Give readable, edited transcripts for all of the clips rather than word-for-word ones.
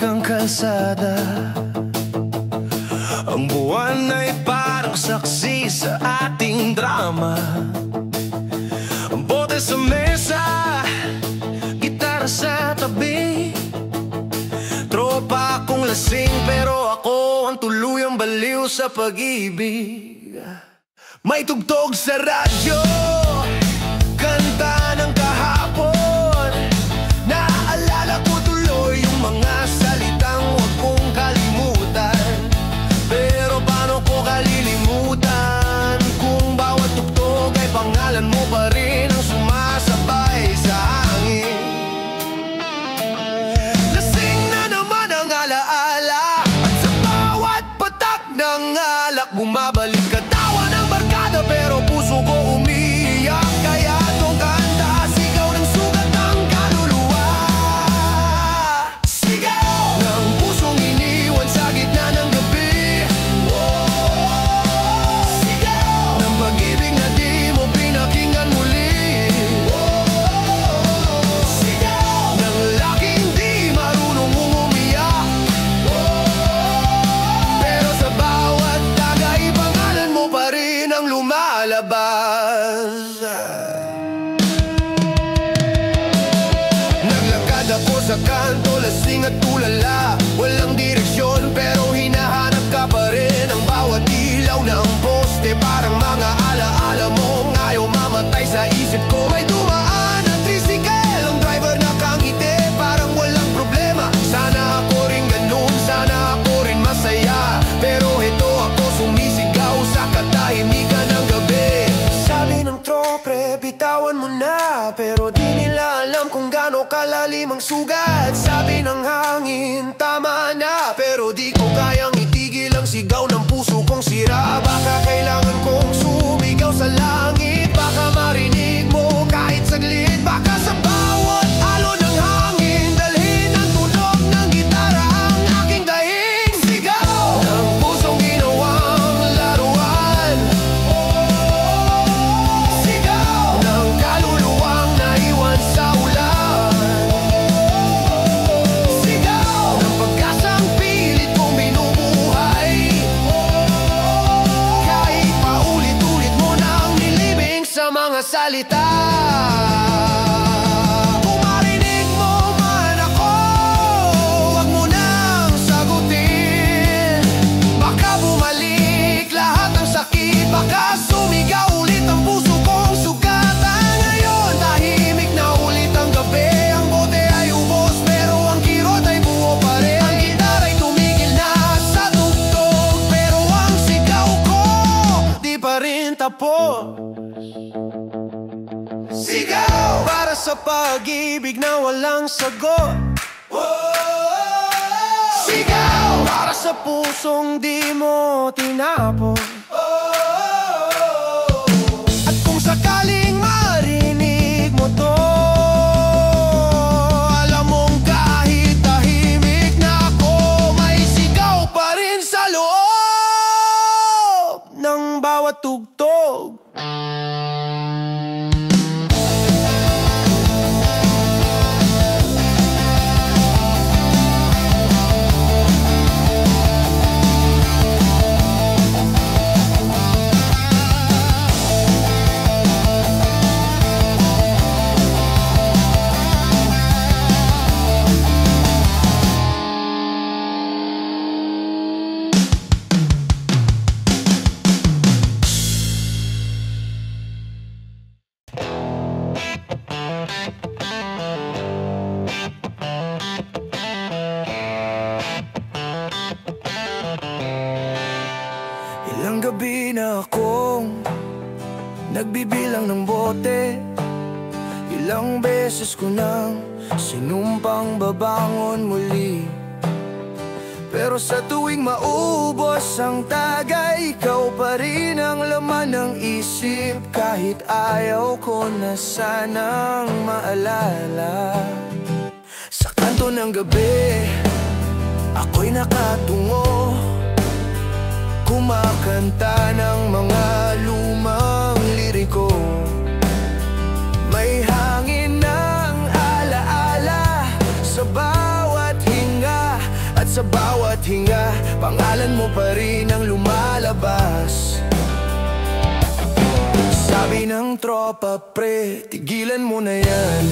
kang kalsada. Ang buwan ay parang saksi sa ating drama. Ang bote sa mesa, gitara sa tabi. Tropa akong lasing pero ako ang tuluyang baliw sa pag-ibig. May tugtog sa radyo, kanta ng kahapon. Naaalala ko tuloy yung mga salitang huwag kong kalimutan. Pero paano ko kalilimutan kung bawat tugtog ay pangalan mo pa rin ang sumasabay sa hangin. Lasing na naman ang alaala, at sa bawat patak ng alak bumabalik katawa ng barkada, pero puso ko umiiyak. Kaya tong kanta, sigaw ng sugat ng kaluluwa. Sigaw ng pusong iniwan sa gitna ng gabi. Sigaw ng pag-ibig na di mo pinakinggan muli. Sigaw ng laking di marunong umiyak. Pero sa bawat tagay, pangalan mo pa rin ang lumalabas. Naglakad ako sa kanto, lasing at tulala. Walang direksyon pero hinahanap ka pa rin. Ang bawat ilaw ng poste parang mga alaala mo ayaw mamatay sa isip ko. May dumaan ang tricycle, ang driver nakangiti, parang walang problema. Sana ako rin ganun, sana ako rin masaya. Pero ito ako sumisigaw sa katahimikan ng gabi. Sabi ng trope, bitawan mo na, pero di nila alam kung gaano kalalim ang sugat. Sabi ng hangin, tama na, pero di ko kayang itigil ang sigaw ng puso kong sira. Baka kailangan kong sumigaw sa langit, baka marinig mo kahit saglit. Baka sa bawat alon ng hangin dalhin ang tunog ng gitara ang aking dahing. Sigaw ng pusong ginawang laruan. Sigaw ng kaluluwang naiwan sa ulan. Sigaw ng pag-asang pilit kong binubuhay. Kahit paulit-ulit mo nang nilibing sa mga salita. Kung marinig mo man ako, huwag mo nang sagutin. Baka bumalik lahat ng sakit, baka sumigaw ulit ang puso kong sugatan. Ngayon tahimik na ulit ang gabi. Ang bote ay ubos pero ang kirot ay buo pa rin. Ang gitar ay tumigil na sa tugtog, pero ang sigaw ko di pa rin tapos. Sigaw para sa pag-ibig na walang sagot. Sigaw para sa pusong di mo tinapon. At kung sakaling marinig mo to, alam mong kahit tahimik na ako, may sigaw pa rin sa loob ng bawat tugtog. Ilang gabi na akong nagbibilang ng bote. Ilang beses ko nang sinumpang babangon muli. Pero sa tuwing maubos ang tagay, ikaw pa rin ang laman ng isip. Kahit ayaw ko na sanang maalala. Sa kanto ng gabi, ako'y nakatungo, kumakanta ng mga lumang liriko. May hangin ng alaala sa bawat hinga, sa bawat hinga, pangalan mo pa rin ang lumalabas. Sabi ng tropa, pre, tigilan mo na yan.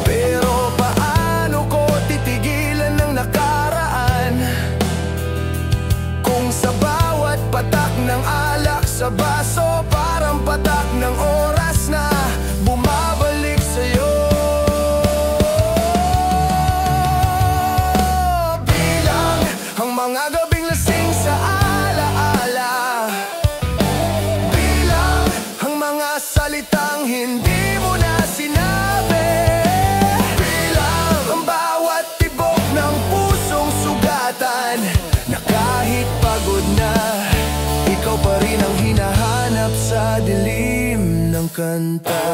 Pero paano ko titigilan ng nakaraan, kung sa bawat patak ng alak sa baso, parang patak ng oras na bumabalik sa'yo. Bilang ang mga gabing lasing sa alaala, bilang ang mga salitang hindi mo na sinabi, bilang ang bawat tibok ng pusong sugatan, na kahit pagod na, ikaw pa rin ang hinahanap sa dilim ng kanta.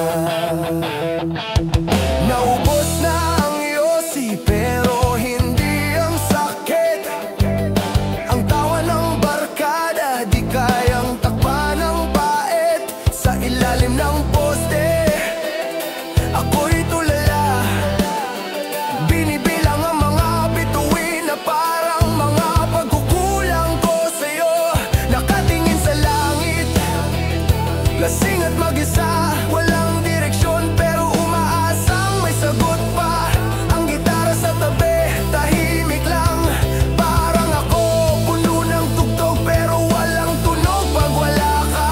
Naubos na ang yosi pero hindi ang sakit, ang tawa ng barkada di kayang takpan ng pait. Sa ilalim ng poste, ako'y tulala, binibilang ang mga bituin na parang mga pagkukulang ko sa'yo. Nakatingin sa langit, lasing at mag-isa, walang direksyon pero umaasang may sagot pa. Ang gitara sa tabi, tahimik lang, parang ako, puno ng tugtog pero walang tunog pag wala ka.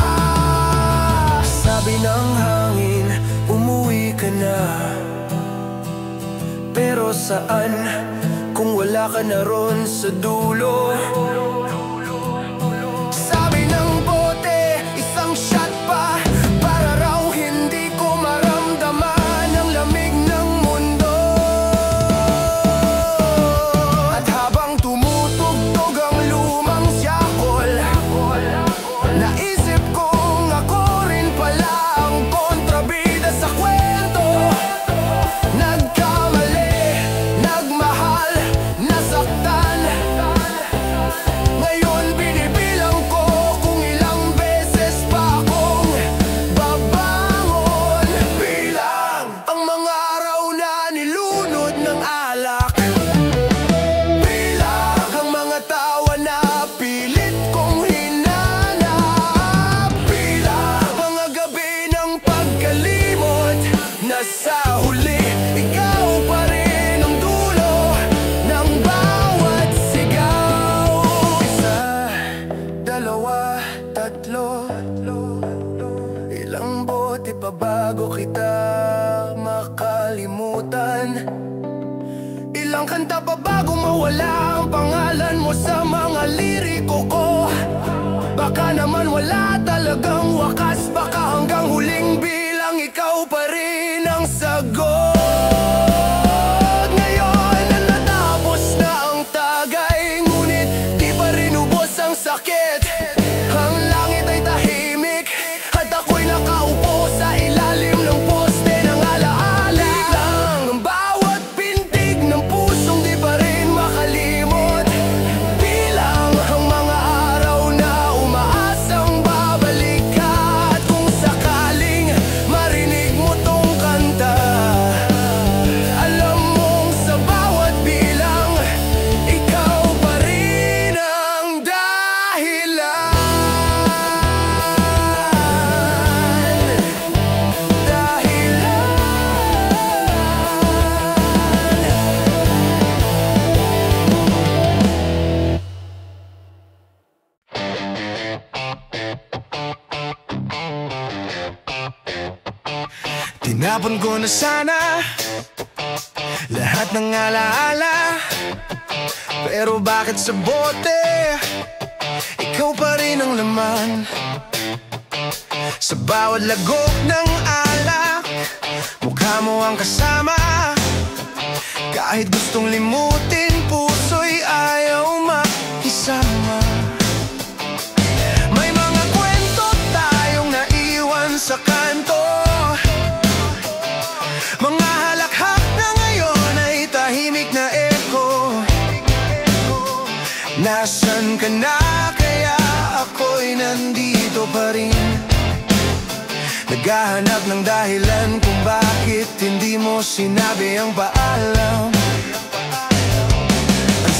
Sabi ng hangin, umuwi ka na, pero saan kung wala ka na ron sa dulo? Sabi ng bote, isang shot pa, para raw hindi ko maramdaman ang lamig ng mundo. At habang tumutugtog ang lumang siyakol, naisip kong ako rin pala ang kontrabida sa kwento. Nagkamali, nagmahal, nasaktan. Ngayon binibilang ko kung ilang beses pa akong babangon. Bilang ang mga araw na nilunod ng alak, bilang ang mga tawa na pilit kong hinanap, bilang mga gabi ng pagkalimot na sa huli ikaw pa rin ang dulo ng bawat sigaw. Isa, dalawa, tatlo, ilang bote pa bago kita makalimutan, ilang kanta pa bago mawala ang pangalan mo sa mga liriko ko. Baka naman wala talagang wakas, baka hanggang huling bilang ikaw pa rin ang sagot. Ngayon na natapos na ang tagay, ngunit di pa rin ubos ang sakit. Ang langit ay tahimik at ako'y nakaupo sa ilalim ng poste ng alaala. Bilang ang bawat pintig ng pusong di pa rin makalimot, bilang ang mga araw na umaasang babalik ka. At kung sakaling marinig mo tong kanta, alam mong sa bawat bilang, ikaw pa rin ang dahilan. Tinapon ko na sana lahat ng alaala, pero bakit sa bote ikaw pa rin ang laman? Sa bawat lagok ng alak, mukha mo ang kasama. Kahit gustong limutin, puso'y ayaw makisama. May mga kwento tayong naiwan sa kanto, mga halakhak na ngayon ay tahimik na echo. Nasaan ka na kaya ako'y nandito pa rin, naghahanap ng dahilan kung bakit hindi mo sinabi ang paalam. Ang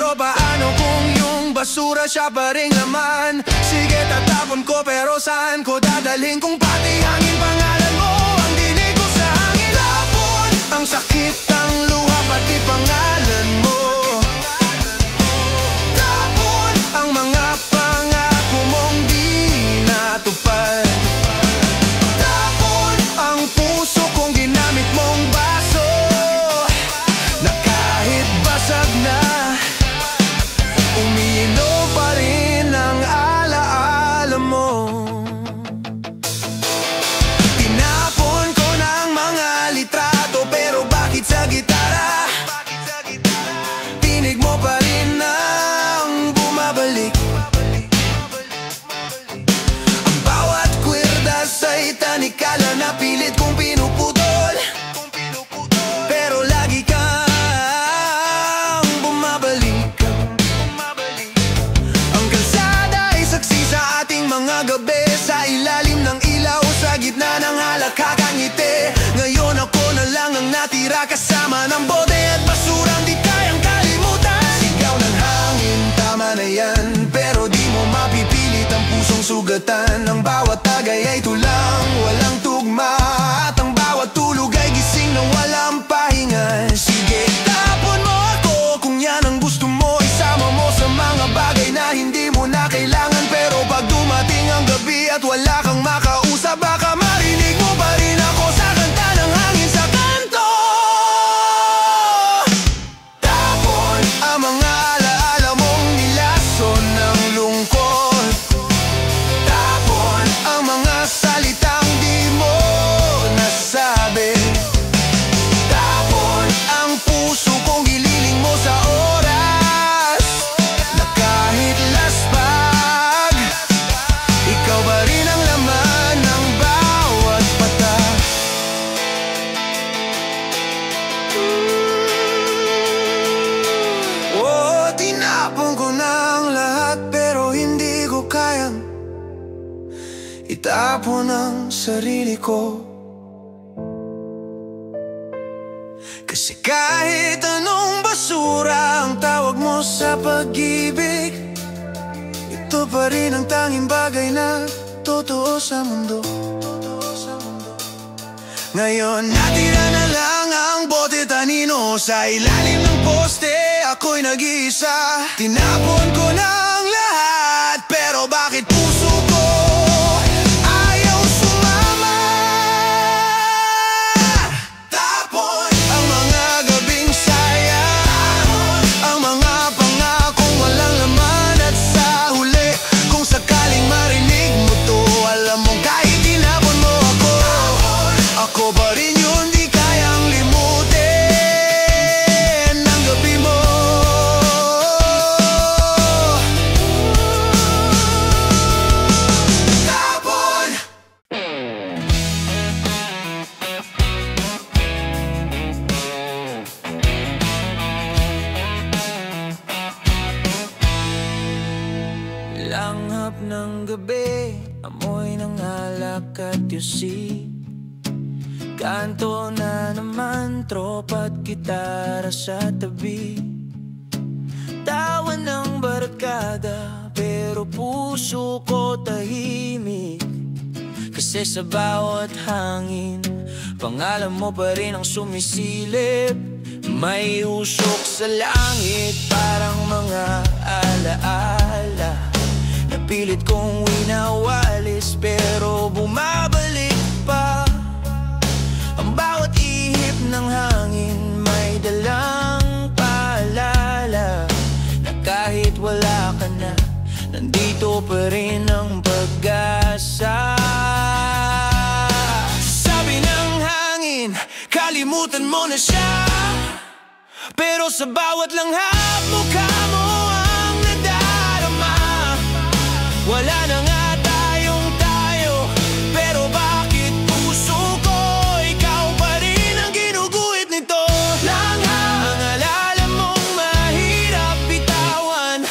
Pero paano kung yung basura siya pa ring laman? Sige, tatapon ko, pero saan ko dadalhin kung pati hangin pangalan mo ang dinig ko sa hangin? Tapon ang sakit, ang luha, pati pangalan mo. Tapon ang mga pangako mong di natupad. Tapon ang puso kong ginamit mong baso, na kahit basag na, umiinom pa rin ang alaala mo. Tinapon ko ng mga litrato, pero bakit sa gitara tinig mo pa rin ang bumabalik? Ang bawat kwerdas ay tanikala na pilit kong pinuputol, pero lagi kang bumabalik. Ang kalsada ay saksi sa ating mga gabi, sa ilalim ng ilaw, sa gitna ng halak kakangiti. Ngayon ako na lang ang natira, kasama ng bote at basurang di kayang kalimutan. Sigaw ng hangin, tama na yan, pero di mo mapipilit ang pusong sugatan. Ang bawat tagay ay tulang, walang tugma, at ang bawat tulog ay gising ng walang pahinga. Sige, tapon mo ako kung yan ang gusto mo. Isama mo sa mga bagay na hindi mo na kailangan, pero pag dumating ang gabi at wala kang makausap, baka marinig mo pa rin ako sa kanta ng hangin sa kanto. Tapon ang mga alaala mong nilason ng lungkot. Tapon ang mga salitang di mo nasabi. Tapon ang puso kong gililing mo sa oras, na kahit laspag, ikaw pa rin ang laman ng bawat patak. Oh, tinapon ko ng lahat, pero hindi ko kayang itapon ang sarili ko. Kasi kahit anong basura ang tawag mo sa pag-ibig, ito pa rin ang tanging bagay na totoo sa mundo. Ngayon natira na lang ang bote tanino, sa ilalim ng poste ako'y nag-iisa. Tinapon ko ng lahat, pero bakit puso ko ayaw sumama? Tapon ang mga gabing saya, ang mga pangakong walang laman, at sa huli, kung sakaling marinig mo to, alam mong kahit tinapon mo ako, ako pa rin yun di kayang limutin ng gabi mo. Tapon. Langhap ng gabi, amoy ng alak at yusi. Kanto na naman, tropa at gitara sa tabi. Tawa ng barkada, pero puso ko tahimik. Kasi sa bawat hangin, pangalan mo pa rin ang sumisilip. May usok sa langit, parang mga alaala, napilit kong winawalis, pero bumabalik pa. Ang bawat ihip ng hangin may dalang paalala, na kahit wala ka na, nandito pa rin ang pag-asa. Sabi ng hangin, kalimutan mo na siya, pero sa bawat langhap, mukha mo ang nadarama. Wala na nga tayong tayo, pero bakit puso ko ikaw pa rin ang ginuguhit nito? Langhap ang alala mong mahirap bitawan.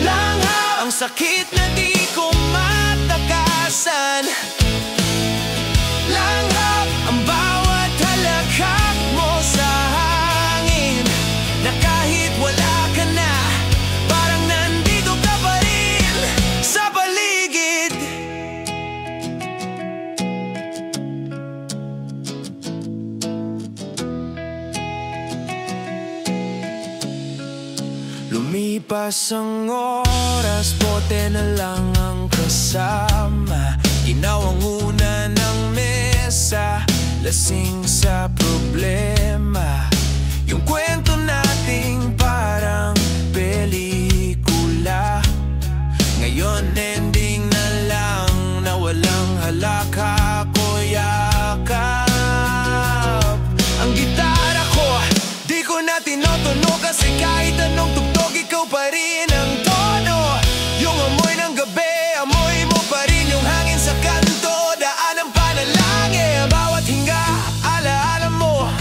Langhap ang sakit na di ko matakasan. Langhap ang bawat halakhak mo sa hangin, na kahit wala Lumipas ang oras, bote na lang ang kasama. Ginawang una ng mesa, lasing sa problema. Yung kwento nating parang pelikula, ngayon ending na lang na walang halaka ko yakap. Ang gitara ko, di ko na tinotono kasi kahit anong tugtog, ikaw pa rin ang tono. Yung amoy ng gabi, amoy mo pa rin. Yung hangin sa kanto, daan ang panalangin. Bawat hinga, alaala mo.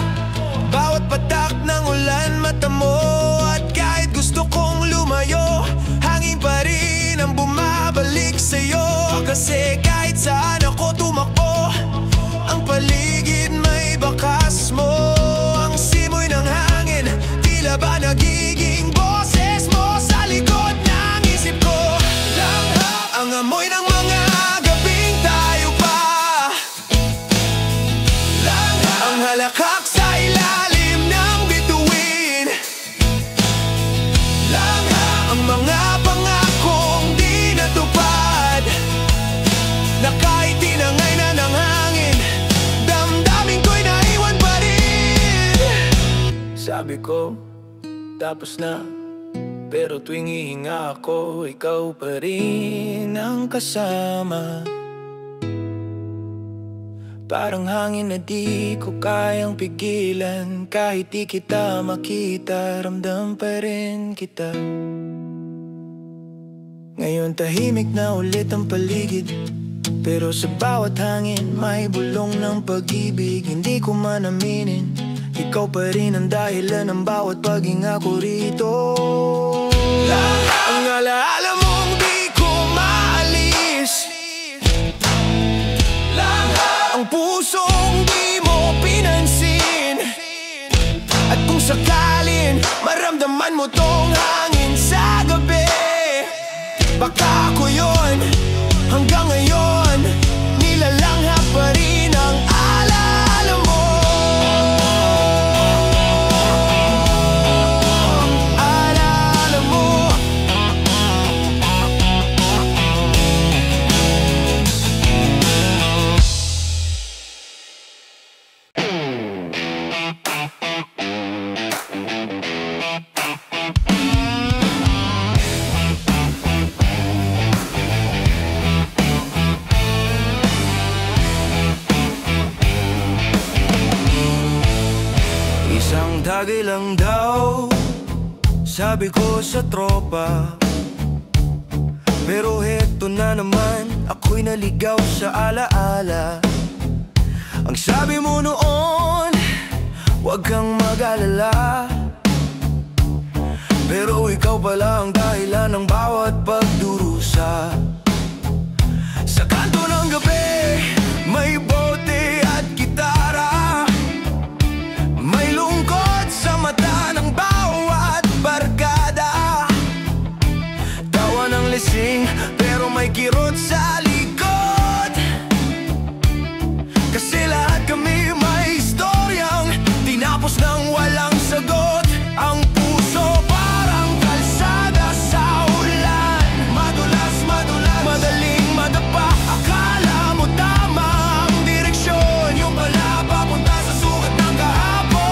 Bawat patak ng ulan, mata mo. At kahit gusto kong lumayo, hangin pa rin ang bumabalik sa'yo. Kasi kahit saan ako tumakbo, ang paligid may bakas mo. Ang simoy ng hangin, tila ba nagiging boses mo sa likod ng isip ko. Langhap ang amoy ng mga gabing tayo pa. Langhap ang halakak sa ilalim ng bituin. Langhap ang mga pangakong di natupad, na kahit tinangay na ng hangin, damdamin ko'y naiwan pa rin. Sabi ko, tapos na, pero tuwing hihinga ako, ikaw pa rin ang kasama. Parang hangin na di ko kayang pigilan. Kahit di kita makita, ramdam pa rin kita. Ngayon tahimik na ulit ang paligid, pero sa bawat hangin may bulong ng pag-ibig. Hindi ko man aminin, ikaw pa rin ang dahilan ng bawat paghinga ko rito. Ang alaala mong di ko maalis, ang pusong di mo pinansin. At kung sakalin maramdaman mo tong hangin sa gabi, baka ako yun. Hanggang ngayon nilalanghap pa rin ang alaala mo. Alaala mo. Isang tagay lang daw, sabi ko sa tropa. Pero heto na naman, ako'y naligaw sa alaala. Ang sabi mo noon, huwag kang mag-alala, pero ikaw pala ang dahilan ng bawat pagdurusa. Sa kanto ng gabi, may bote at gitara, may lungkot sa mata ng bawat barkada. Tawa ng lasing, pero may kirot sa likod. Kasi lahat kami may istoryang tinapos ng walang sagot. Ang puso parang kalsada sa ulan, madulas, madulas, madaling madapa. Akala mo tama ang direksyon, yung pala papunta sa sukat ng kahapon.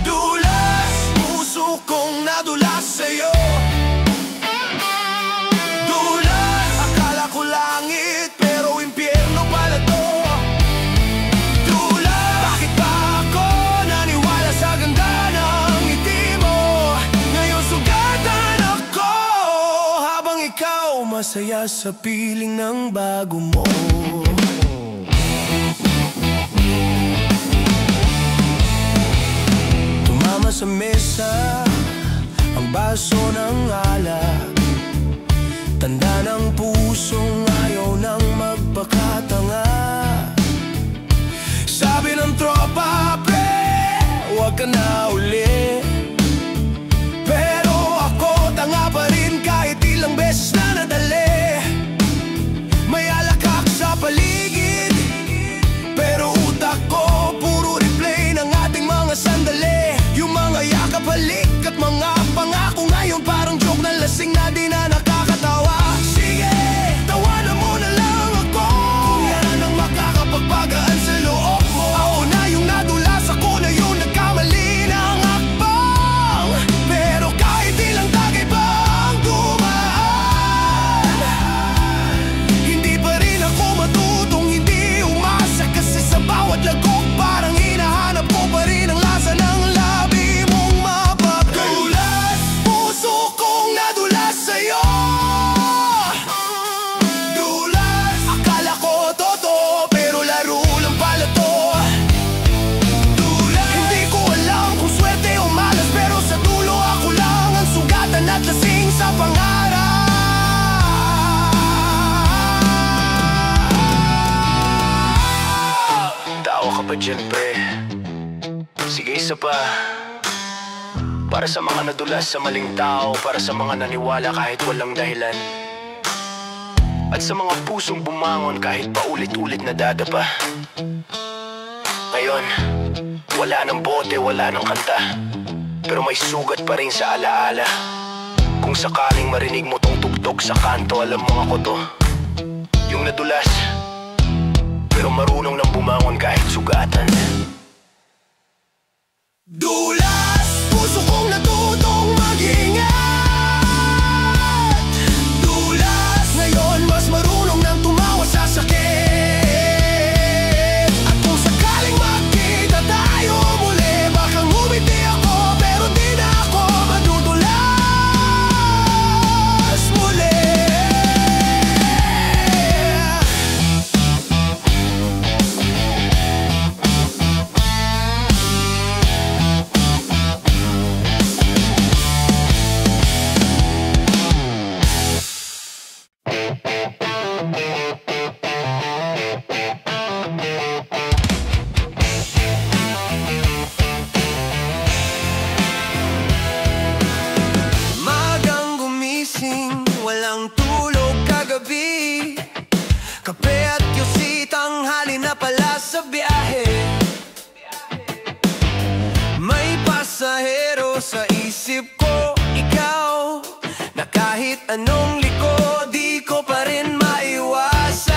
Dulas, puso kong nadulas sa'yo. Dulas, akala ko langit, pero impyerno pala to. Dulas, bakit ba ako naniwala sa ganda ng ngiti mo? Ngayon sugatan ako, habang ikaw masaya sa piling ng bago mo. Tumama sa mesa ang baso ng alak, tanda ng pusong ayaw nang magpakatanga. Sabi ng tropa, pre, huwag ka na uli. Pero ako tanga pa rin kahit ilang beses na nadali. May alakak sa paligid, pero utak ko puro replay ng ating mga sandali. Yung mga yakap, halik at mga dyan, pre. Sige, isa pa. Para sa mga nadulas sa maling tao, para sa mga naniwala kahit walang dahilan, at sa mga pusong bumangon kahit paulit-ulit na dadapa. Ngayon, wala nang bote, wala nang kanta, pero may sugat pa rin sa alaala. Kung sakaling marinig mo tong tugtog sa kanto, alam mo ako to. Yung nadulas, pero marunong nang bumangon kahit sugatan. Dulas, puso kong natutong mag-ingat. Dulas, ngayon mas marunong nang tumawa sa sakit. At kung sakaling magkita tayo muli, baka ngumiti ako pero di na ako madudulas muli. Walang tulog kagabi, kape at yusi, tanghali na pala sa biyahe. May pasahero sa isip ko, ikaw, na kahit anong liko, di ko pa rin maiwasan.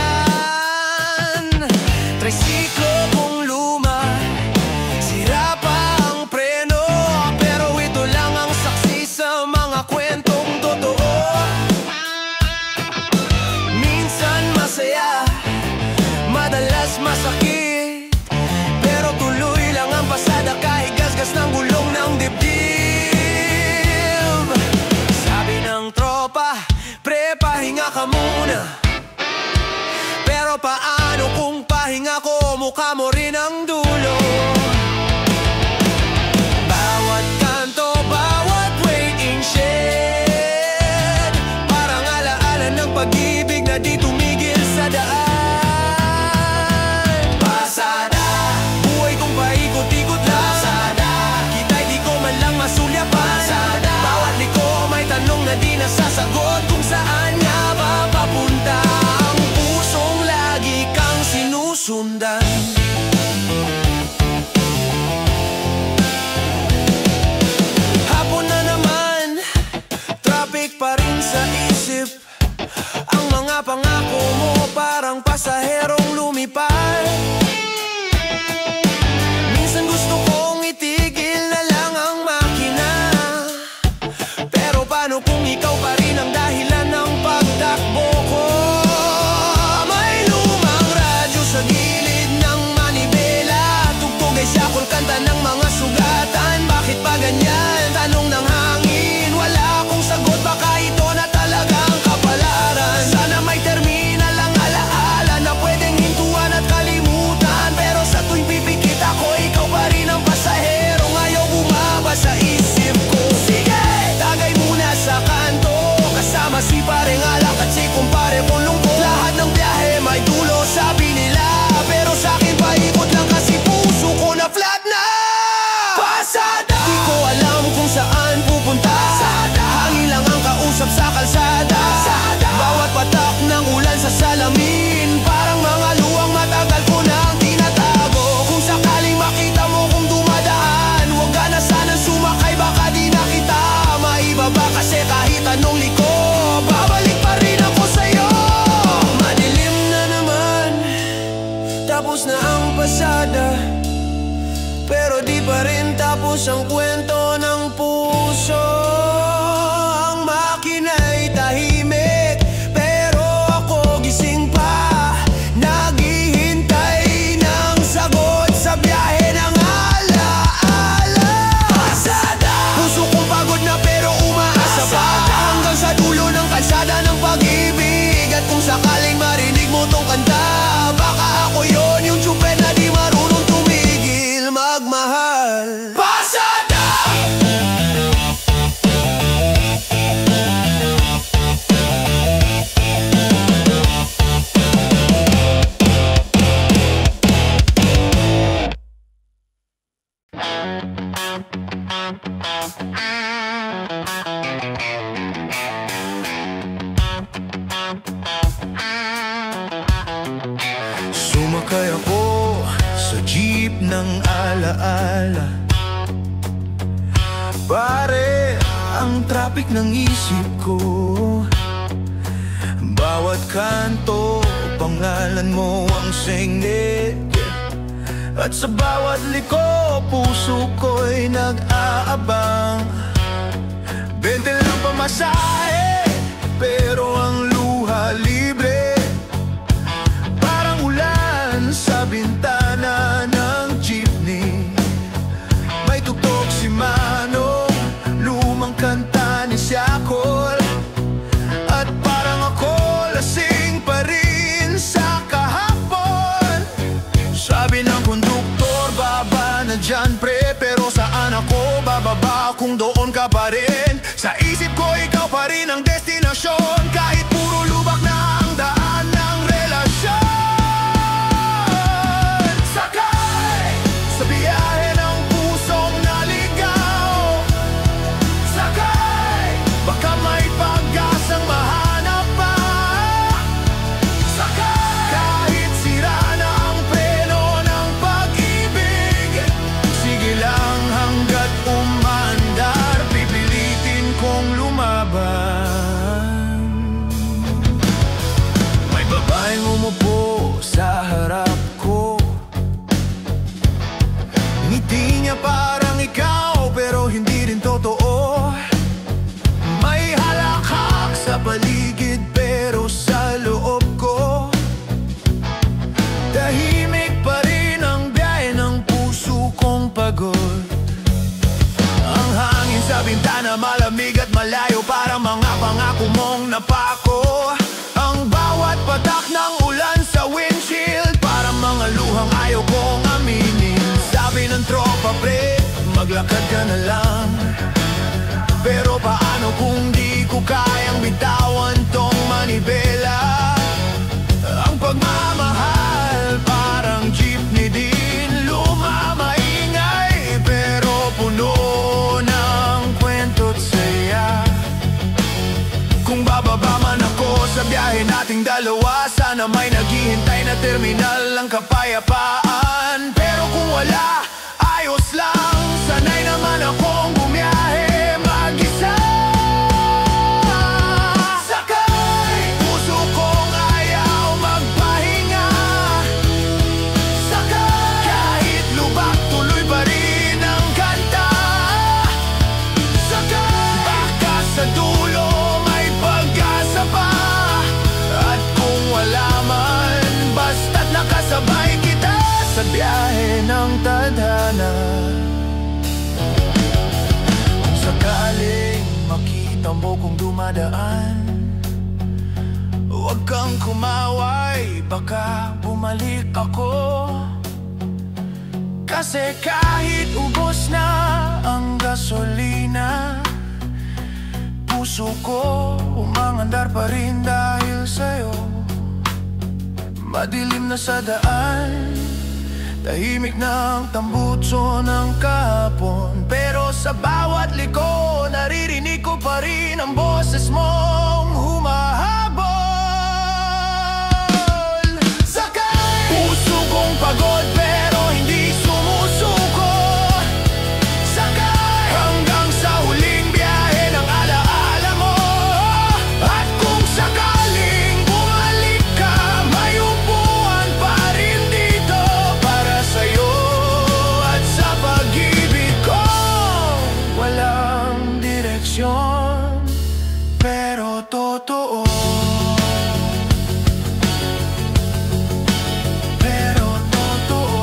Tricyclo kong luma, sira pa ang preno, pero ito lang ang saksi sa mga kwentong totoo. Masaya, madalas masakit, pero tuloy lang ang pasada kahit gasgas ng gulong ng dibdib. Sabi ng tropa, pre, pahinga ka muna. Pero paano kung pahinga ko, mukha mo rin ang dulo? Bawat kanto, bawat waiting shed, parang alaala ng pag-ibig na di tumigil sa daan. Pasada, buhay kong paikot-ikot lang. Pasada, kita'y di ko man lang masulyapan. Pasada, bawat liko may tanong na di nasasagot, kung saan nga ba papunta ang pusong lagi kang sinusundan. Hapon na naman, traffic pa rin sa isip. Ang mga pangako mo parang pasaherong lumipad. Minsan gusto kong itigil na lang ang makina, pero paano kung ikaw pa rin ang dahilan ng pagtakbo ko? May lumang radyo sa gilid ng manibela, tugtog ay siyakol, kanta ng mga sugatan. Bakit pa ganyan? Tanong ng hangin, wala akong sagot, baka ito na talagang kapalaran. Sana may terminal ang alaala na pwedeng hintuan at kalimutan, pero sa tuwing pipikit ako, ikaw pa rin ang pasahero, ayaw bumaba sa isip ko. Sige, tagay muna sa kanto, kasama si pareng alak at si kumpare kong lungkot. Lahat ng biyahe may dulo, sabi nila, pero sa'kin paikot lang kasi puso ko na flat na. Pasada, di ko alam kung saan pupunta. Hangin lang ang kausap sa kalsada. Bawat patak ng ulan sa salamin, parang mga luwang matagal ko nang tinatago. Kung sakaling makita mo kung dumadaan, huwag ka na sanang sumakay, baka di na kita maibaba. Kasi kahit anong liko, babalik pa rin ako sa'yo. Madilim na naman, tapos na ang pasada, pero di pa rin tapos ang kwento ng puso. Ang makina'y tahimik, pero ako gising pa, naghihintay ng sagot sa biyahe ng alaala. Pasada, puso kong pagod na pero umaasa pa, hanggang sa dulo ng kalsada ng pag-ibig. At kung sakaling marinig mo tong kanta, baka ako yon, yung tsuper na di marunong tumigil magmahal. Pasada! alaala. Pare, ang traffic ng isip ko, bawat kanto, pangalan mo ang singit. At sa bawat liko, puso ko'y nag-aabang. 20 lang pamasahe, pero ang luha libre. Parang ulan sa bintana ng jeepney. May tuktok si Manong, lumang kanta ni Siakol. At parang ako lasing pa rin sa kahapon. Sabi ng konduktor, baba na dyan pre. Pero saan ako bababa kung doon ka pa rin? Sa isip ko ikaw pa rin ang destinasyon. Kahit puro lubak na ang daan ng relasyon. Sakay sa biyahe ng pusong naligaw. Sakay, baka may pag-asang mahanap pa. Sakay, kahit sira na ang preno ng pag-ibig. Sige lang hanggat umandar, pipilitin kong lumaban. May babaeng umupo sa harap ko. Ngiti niya parang ikaw, pero hindi rin totoo. May halakhak sa paligid, pero sa loob ko tahimik pa rin ang biyahe ng puso kong pagod. Ang hangin sa bintana malamig at malayo, para mga pangako mong napako. Ang bawat patak ng ulan sa windshield, para mga luhang ayaw kong aminin. Sabi ng tropa pre, maglakad ka na lang. Pero paano kung di ko kayang bitawan tong manibela? Ang pagmamahal parang jeepney din, lumamaingay pero puno ng kwento't saya. Kung bababa man ako sa biyahe nating dalawa, sana may naghihintay na terminal ang kapayapaan. Pero kung wala, ayos lang, sanay naman akong bumiyahe mag-isa. Sakay, puso kong ayaw magpahinga. Sakay, kahit lubak tuloy pa rin ang kanta. Sakay, baka sa dulo may pag-asa pa. At kung wala man, basta't nakasabay kita sa biyahe ng tadhana. Kung sakaling makita mo kung dumadaan, huwag kang kumaway, baka bumalik ako. Kasi kahit ubos na ang gasolina, puso ko umangandar pa rin dahil sa'yo. Madilim na sa daan, tahimik na ang tambutso ng kahapon. Pero sa bawat liko, naririnig ko pa rin ang boses mong humahabol. Sakay, puso kong pagod pero hindi sumusuko. Sakay, hanggang sa huling biyahe ng alaala mo. At kung sakaling bumalik ka, may upuan pa rin dito para sa'yo at sa pag-ibig ko. Walang direksyon, pero totoo. Pero totoo.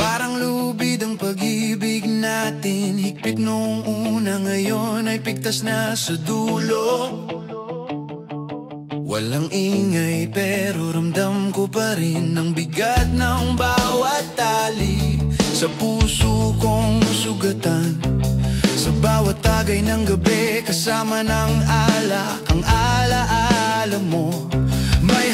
Parang lubid ang pag-ibig natin, higpit noong una, ngayon ay pigtas na sa dulo. Walang ingay pero ramdam ko pa rin ang bigat ng bawat tali sa puso kong sugatan. Sa bawat tagay ng gabi kasama ng alak, ang alaala mo. May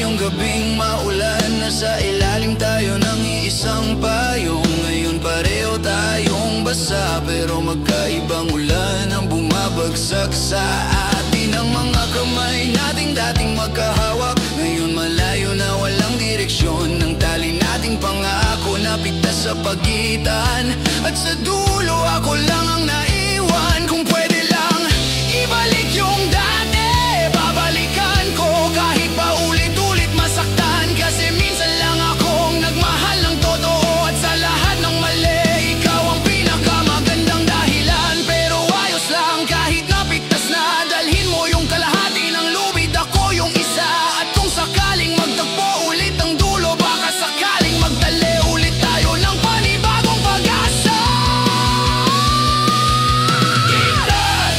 ngayong gabing maulan, nasa ilalim tayo ng iisang payong. Ngayon pareho tayong basa, pero magkaibang ulan ang bumabagsak sa atin. Ang mga kamay nating dating magkahawak, ngayon malayo na walang direksyon. Ang tali nating pangako napigtas sa pagitan, at sa dulo ako lang ang naiwan. Kung pwede lang ibalik yung dati, babalikan ko kahit paulit-ulit masaktan. Kasi minsan lang akong nagmahal ng totoo, at sa lahat ng mali ikaw ang pinakamagandang dahilan. Pero ayos lang kahit napigtas na, dalhin mo yung kalahati ng lubid, ako yung isa. At kung sakaling magtagpo ulit ang dulo, baka sakaling magdali ulit tayo ng panibagong pag-asa.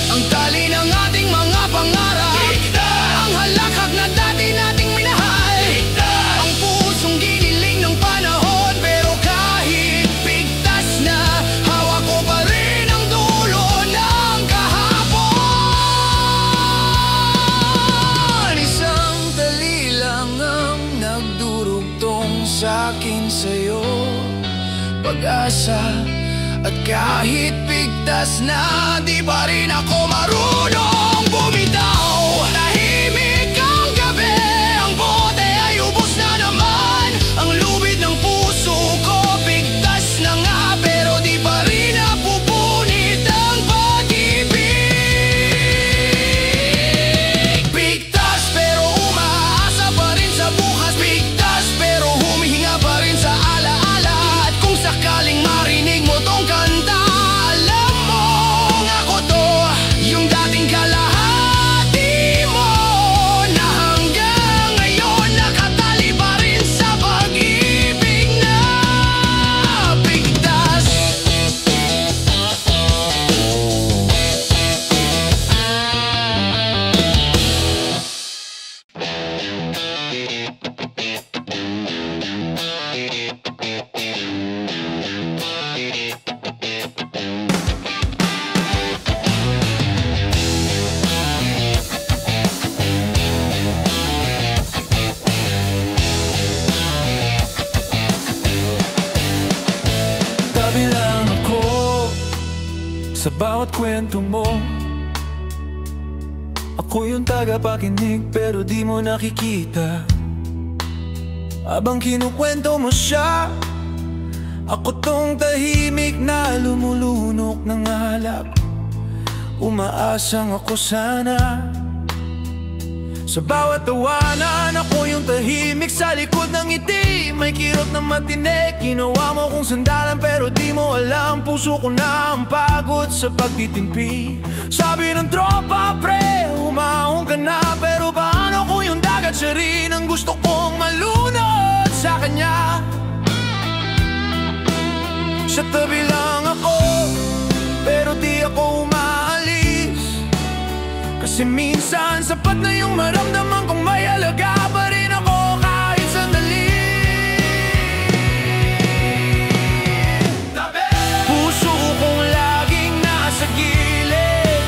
Ang tali ng ating mga pangarap, ang halakhak na dati nating minahal, ang pusong giniling ng panahon. Pero kahit bigtas na, hawak ko pa rin ang dulo ng kahapon. Isang tali lang ang nagdurugtong sa'kin sa'yo, pag-asa. At kahit bigtas na, di pa rin ako marunong bumitaw. Tahimik ang gabi, ang bote ay ubos na naman. Ang lubid ng puso ko bigtas na nga, pero di pa rin napupunit ang pag-ibig. Bigtas pero umaasa pa rin sa bukas, bigtas pero humihinga pa rin sa alaala. At kung sakaling marinig mo tong kanta, alam mo ako to, yung dating kalahati mo, na hanggang ngayon nakatali pa rin sa pag-ibig na bigtas. Tabi lang ako sa bawat kwento mo. Ako yung tagapakinig pero di mo nakikita. Habang kinukwento mo siya, ako tong tahimik na lumulunok ng alak. Umaasang ako sana sa bawat tawanan, ako yung tahimik sa likod ng ngiti. May kirot na matinik, ginawa mo kong sandalan, pero di mo alam, puso ko na ang pagod sa pagtitimpi. Sabi ng tropa, pre, umahon ka na, pero paano kung yung dagat siya rin ang gusto kong malunod sa kanya? Sa tabi lang ako, pero di ako umaalis. Kasi minsan sapat na yung maramdaman kong may halaga pa rin ako kahit sandali. Puso kong laging nasa gilid,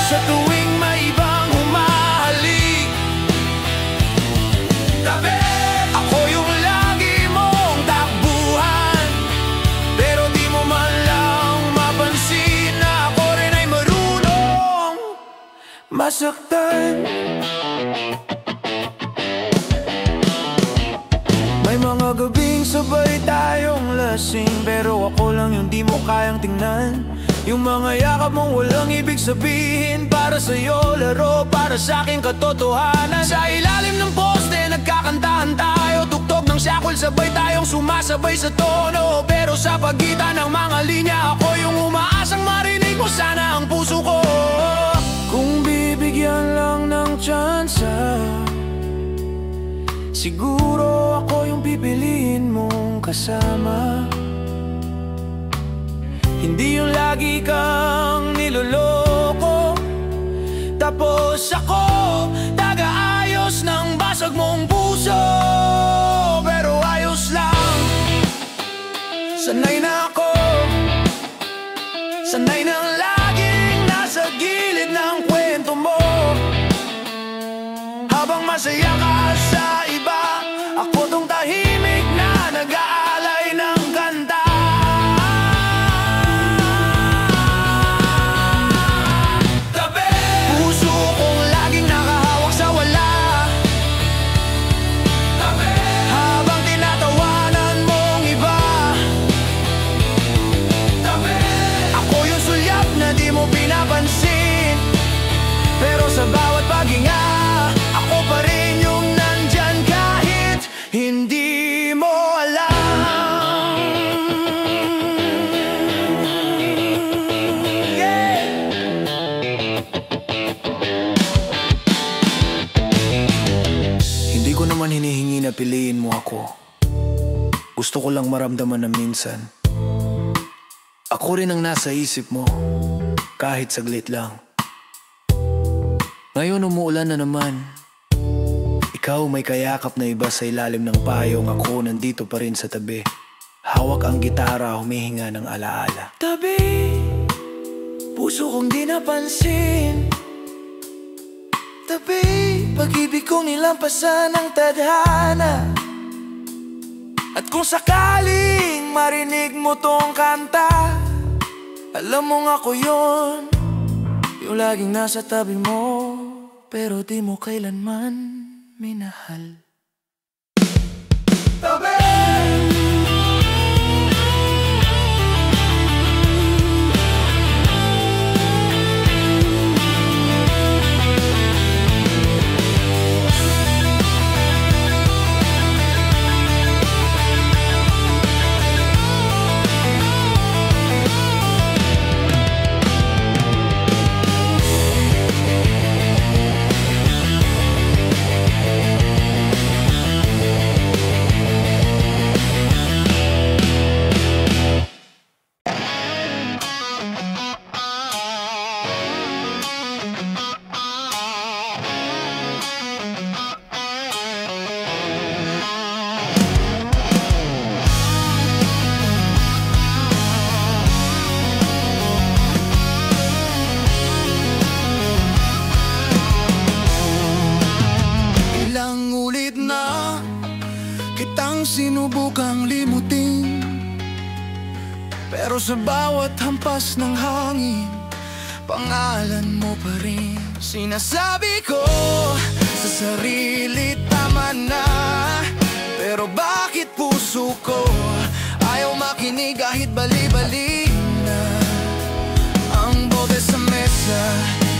sa tuwing may ibang humahalik. Ako yung lagi mong takbuhan, pero di mo man lang mapansin na ako rin ay marunong masaktan. May mga gabing sabay tayong lasing, pero ako lang yung di mo kayang tingnan. Yung mga yakap mong walang ibig sabihin, para sa'yo laro, para sa'king katotohanan. Sa ilalim ng poste nagkakantahan tayo, tuktok ng shackle sabay tayong sumasabay sa tono. Pero sa pagitan ng mga linya, ako yung umaasang marinig mo sana ang puso ko. Kung bibigyan lang ng tsansa, siguro ako yung pipiliin mong kasama. Hindi yung lagi kang niloloko, tapos ako taga-ayos ng basag mong puso. Pero ayos lang, sanay na ako, sanay nang laging nasa gilid ng kwento mo. Habang masaya ka sa iba. Ako tong tahimik na nag-aalay ng kanta. Tabi, puso kong laging nakahawak sa wala. Tabi, habang tinatawanan mong iba. Tabi, ako yung sulyap na di mo pinapansin. Pero sa bawat paghinga, ako pa rin yung nandyan kahit hindi mo alam. Yeah. Hindi ko naman hinihingi na piliin mo ako. Gusto ko lang maramdaman na minsan ako rin ang nasa isip mo, kahit saglit lang. Ngayon umuulan na naman. Ikaw may kayakap na iba sa ilalim ng payong. Ako nandito pa rin sa tabi. Hawak ang gitara, humihinga ng alaala. Tabi, puso kong di napansin. Tabi, pag-ibig kong nilampasan ng tadhana. At kung sakaling marinig mo tong kanta, alam mong ako yun, yung laging nasa tabi mo, pero di mo kailanman minahal. Tabi! Kitang sinubukang limutin, pero sa bawat hampas ng hangin, pangalan mo pa rin. Sinasabi ko sa sarili, tama na, pero bakit puso ko ayaw makinig kahit bali-bali na? Ang bote sa mesa,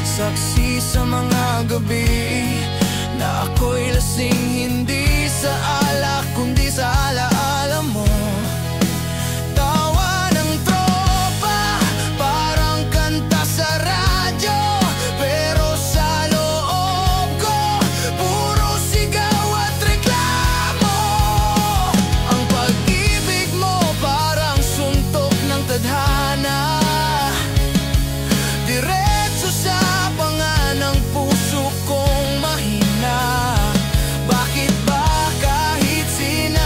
saksi sa mga gabi na ako'y lasing, hindi sa alak kundi sa alaala mo. Tawa ng tropa, parang kanta sa radyo, pero sa loob ko puro sigaw at reklamo. Ang pag-ibig mo parang suntok ng tadhana, diretso sa panga ng puso kong mahina. Bakit ba kahit sinasaktan,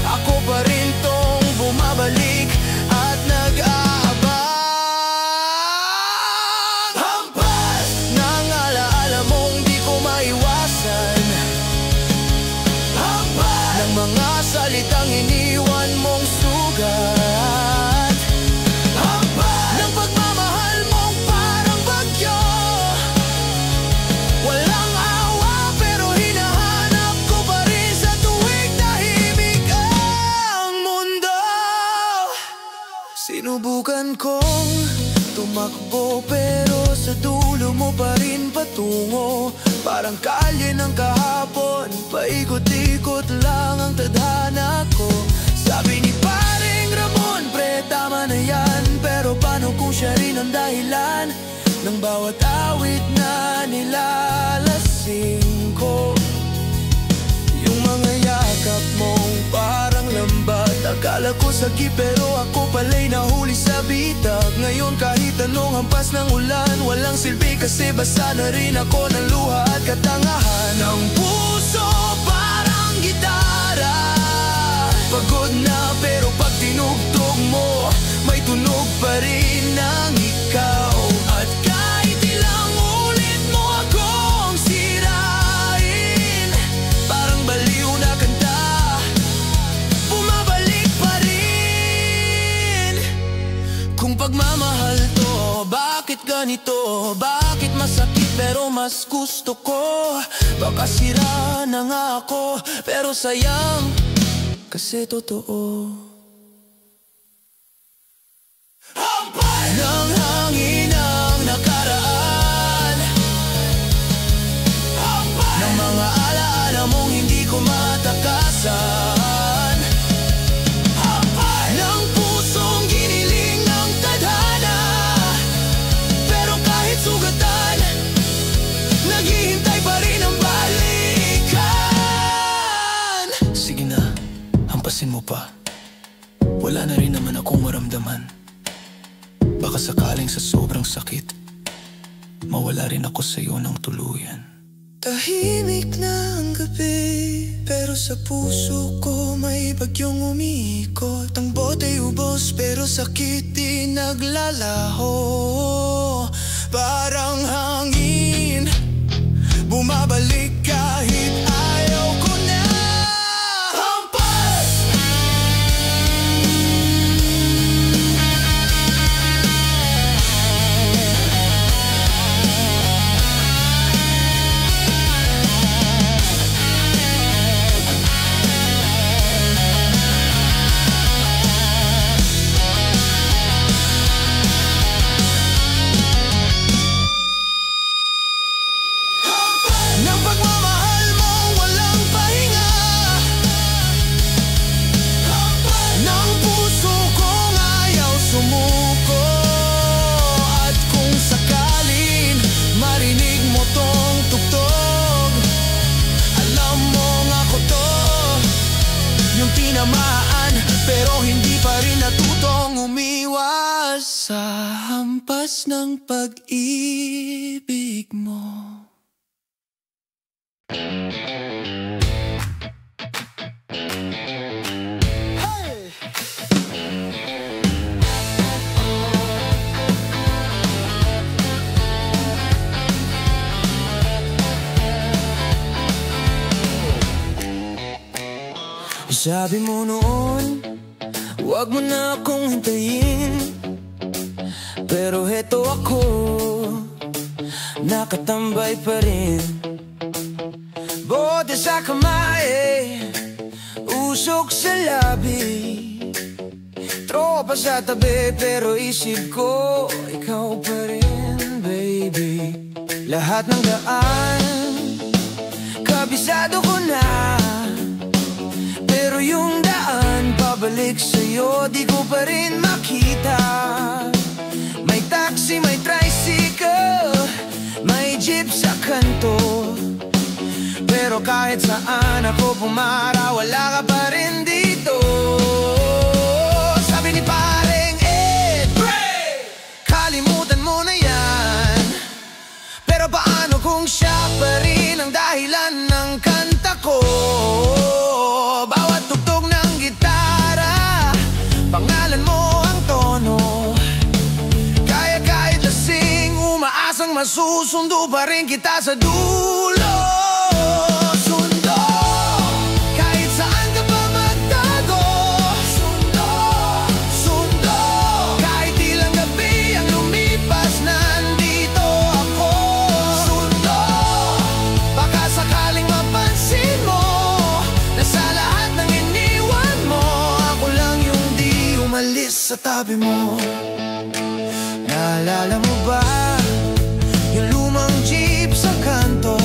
ako pa rin tong bumabalik at nag-aabang? Hampas ng alaala mong di ko maiwasan, hampas ng mga salitang iniwan mong sugat, hampas ng pagmamahal mong parang bagyo. Walang awa pero hinahanap ko pa rin sa tuwing tahimik ang mundo. Sinubukan kong tumakbo pero sa dulo mo pa rin patungo. Parang kalye ng kahapon, paikot-ikot lang ang tadhana ko. Sabi ni paring Ramon, pre tama na yan, pero paano kung siya rin ang dahilan ng bawat awit na nilalasing ko? Yung mga yakap mong parang lambat, akala ko sagip pero ako pala'y nahuli sa bitag. Ngayon kahit anong hampas ng ulan, walang silbi kasi basa na rin ako ng luha at katangahan. Ang puso parang gitara, pagod na pero pag tinugtog mo, may tunog pa rin ng ikaw. At kahit ilang ulit mo ako ganito? Bakit masakit pero mas gusto ko? Baka sira na nga ako, pero sayang kasi totoo. Ng hangin ang nakaraan, ng mga alaala mong hindi ko matakasan, ng pusong giniling ng tadhana. Pero kahit sugatan, naghihintay pa rin ang balikan. Sige na, hampasin mo pa. Wala na rin naman akong maramdaman. Baka sakaling sa sobrang sakit, mawala rin ako sa'yo ng tuluyan. Tahimik na ang gabi, pero sa puso ko may bagyong umiikot. Ang bote ubos, pero sakit di naglalaho. Parang hangin, bumabalik kahit ayaw ko na. Hampas! Ng pagmamahal mo walang pahinga, ng puso kong ayaw sumuko. At kung sakalin marinig mo tong tugtog, alam mong ako to, yung tinamaan pero hindi pa rin natutong umiwas sa hampas ng pag-ibig mo. Sabi mo noon, huwag mo na akong hintayin, pero heto ako, nakatambay pa rin. Bote sa kamay, usok sa labi, tropa sa tabi, pero isip ko ikaw pa rin, baby. Lahat ng daan kabisado ko na, pero yung daan pabalik sa'yo di ko pa rin makita. May taxi, may tricycle, may jeep sa kanto, pero kahit saan ako pumara, wala ka pa rin dito. Sabi ni pareng Ed, kalimutan mo na yan. Pero paano kung siya pa rin ang dahilan ng kanta ko? Bawat tugtog ng gitara, pangalan mo ang tono. Kaya kahit lasing, umaasang masusundo pa rin kita sa dulo. Sundo, kahit saan ka pa magtago. Sundo, sundo, kahit ilang gabi ang lumipas, nandito ako. Sundo, baka sakaling mapansin mo na sa lahat ng iniwan mo, ako lang yung di umalis sa tabi mo. Naalala mo ba yung lumang jeep sa kanto?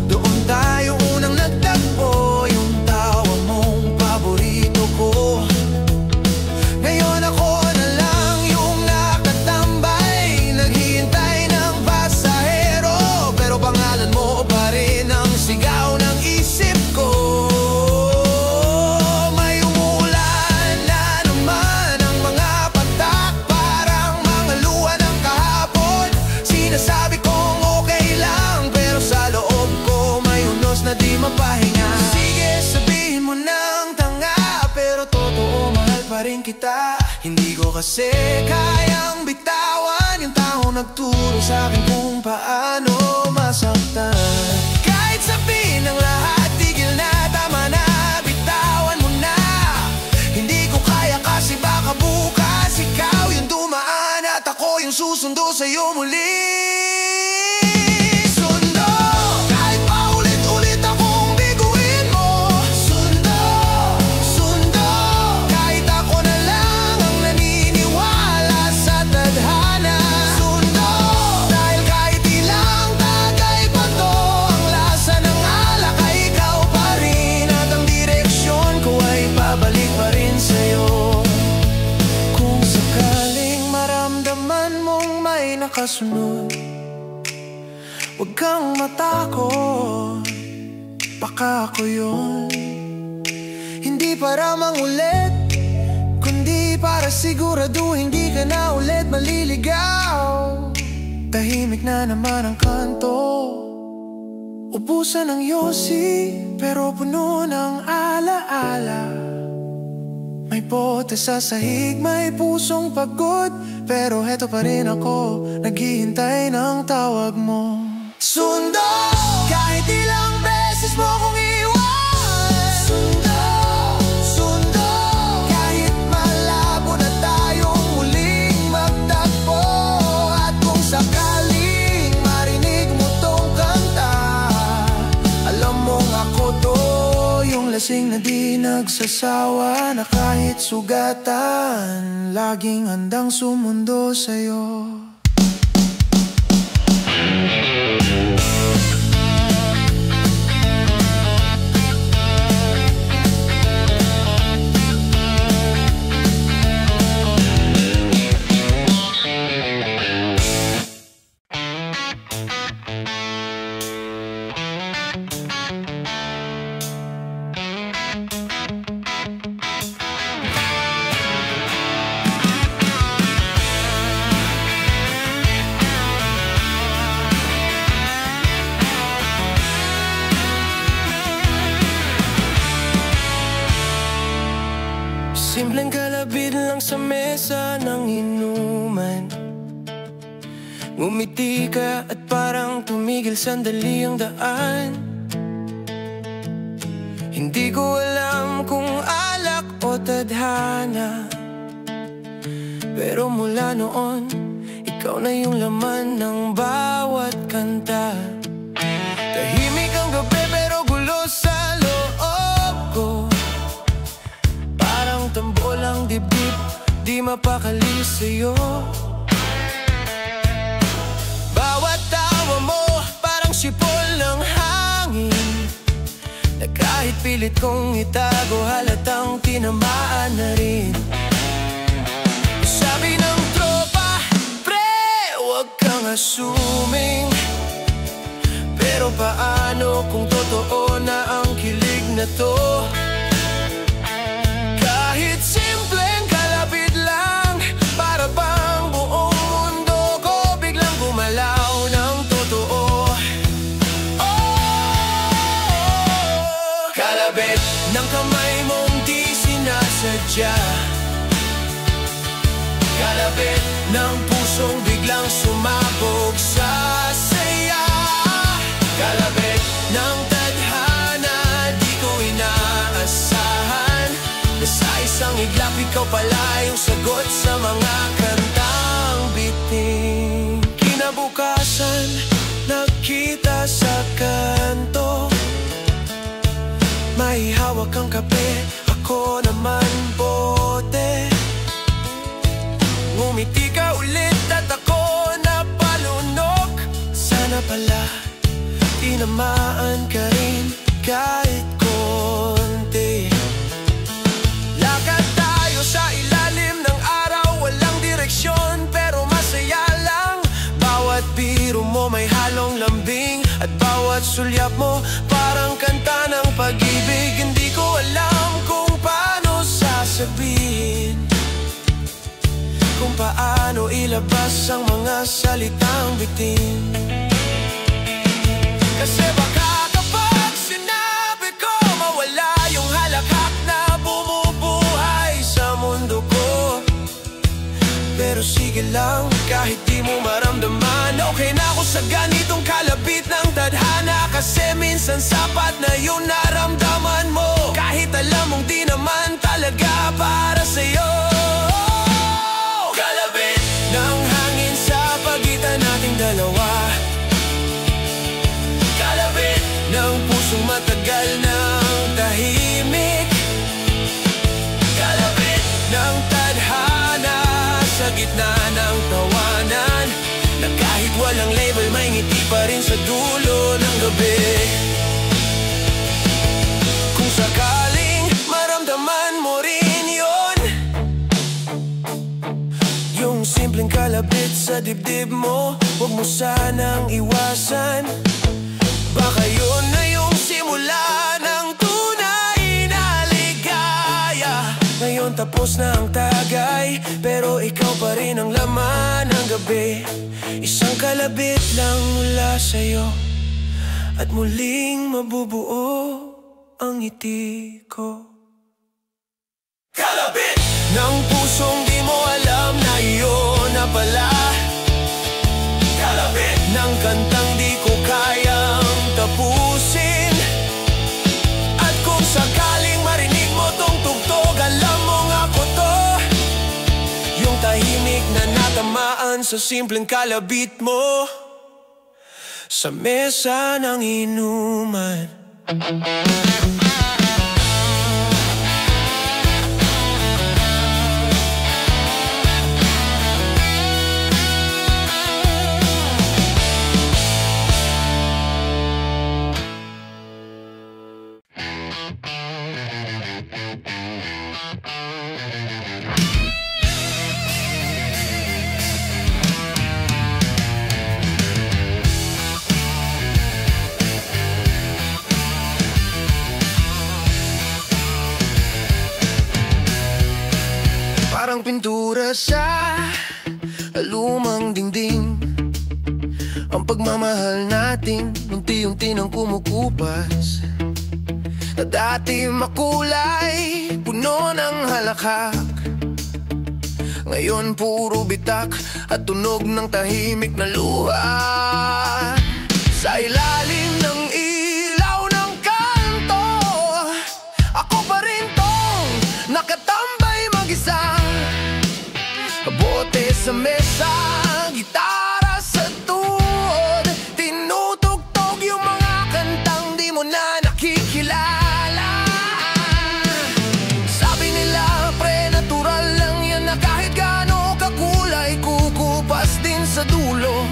Doon tayo unang nagtagpo, yung tawa mong paborito ko. Ngayon ako na lang yung nakatambay, naghihintay ng pasahero, pero pangalan mo pa rin ang sigaw ng isip ko. May umuulan na naman ang mga patak, parang mga luha ng kahapon. Sinasabi kong okay lang, pero sa loob ko may unos na di mapahinga. Sige, sabihin mo ng tanga, pero totoo, mahal pa rin kita. Hindi ko kasi kayang bitawan yung taong nagturo sa akin kung paano masaktan. Kahit sabihin ng lahat, tigil na, tama na, bitawan mo na. Hindi ko kaya kasi baka bukas ikaw yung dumaan at ako yung susundo sa'yo muli. kasunod. Huwag kang matakot, baka ako yun. Hindi para mangulit, kundi para siguraduhin di ka na ulit maliligaw. Tahimik na naman ang kanto, ubusan ng yosi, pero puno ng alaala. May bote sa sahig, may pusong pagod, pero heto pa rin ako, naghihintay ng tawag mo. Sundo, kahit ilang beses mo kong iwan. Sundo, sundo, kahit malabo na tayong muling magtagpo. At kung sakaling marinig mo tong kanta, alam mong ako to, yung lasing na di nagsasawa, na kahit sugatan, laging handang sumundo sa'yo. Simpleng kalabit lang sa mesa ng inuman. Ngumiti ka at parang tumigil sandali ang daan. Hindi ko alam kung alak o tadhana, pero mula noon, ikaw na yung laman ng bawat kanta. Tahimik ang gabi pero gulo sa loob ko, tambol ang dibdib, di mapakali sa'yo. Bawat tawa mo, parang sipol ng hangin, na kahit pilit kong itago, halatang tinamaan na rin. Sabi ng tropa, pre, huwag kang assuming. Pero paano kung totoo na ang kilig na to? Kahit simpleng kalapit lang, para bang buong mundo ko biglang gumalaw ng totoo. Oh, kalabit ng kamay mong di sinasadya, kalabit ng pusong biglang sumabog sa saya, kalabit ng tadhana di ko inaasahan, na sa isang iglap ikaw pala yung sagot sa mga kantang bitin. Kinabukasan, nakita sa kanto, may hawak kang kape, ako naman bote. Ngumiti ka ulit at ako napalunok. Sana pala tinamaan ka rin kahit konti. Lakad tayo sa ilalim ng araw, walang direksyon pero masaya lang. Bawat biro mo may halong lambing, at bawat sulyap mo parang kanta ng pag-ibig. Hindi ko alam kung paano sasabihin, kung paano ilabas ang mga salitang bitin. Kasi baka kapag sinabi ko, mawala yung halakhak na bumubuhay sa mundo ko. Pero sige lang, kahit di mo maramdaman, okay na ako sa ganitong kalabit ng tadhana. Kasi minsan sapat na yung naramdaman mo, kahit alam mong di naman talaga para sa'yo. Kalabit ng hangin sa pagitan nating dalawa, kalabit ng pusong matagal ng tahimik, kalabit ng tadhana sa gitna ng tawanan, na kahit walang label may ngiti pa rin sa dulo ng gabi. Kung sakaling maramdaman mo rin yun, yung simpleng kalabit sa dibdib mo, huwag mo sanang iwasan. Baka yun na yung simula ng tunay na ligaya. Ngayon tapos na ang tagay, pero ikaw pa rin ang laman ng gabi. Isang kalabit lang mula sa'yo, at muling mabubuo ang ngiti ko. Kalabit ng pusong di mo alam na iyon na pala. Kalabit ng kantang di ko kayang tapusin. At kung sakaling marinig mo tong tugtog, alam mong ako to. Yung tahimik na natamaan sa simpleng kalabit mo sa mesa ng inuman. Parang pintura sa lumang dingding, ang pagmamahal natin unti-unti nang kumukupas. Na dati makulay, puno ng halakhak, ngayon puro bitak at tunog ng tahimik na luha. Sa ilalim ng ilaw ng kanto, ako pa rin tong nakatambay mag-isa. Bote sa mesa, gitara sa tuhod, tinutugtog yung mga kantang di mo na nakikilala. Sabi nila pre-natural lang yan, na kahit gaano kakulay, kukupas din sa dulo.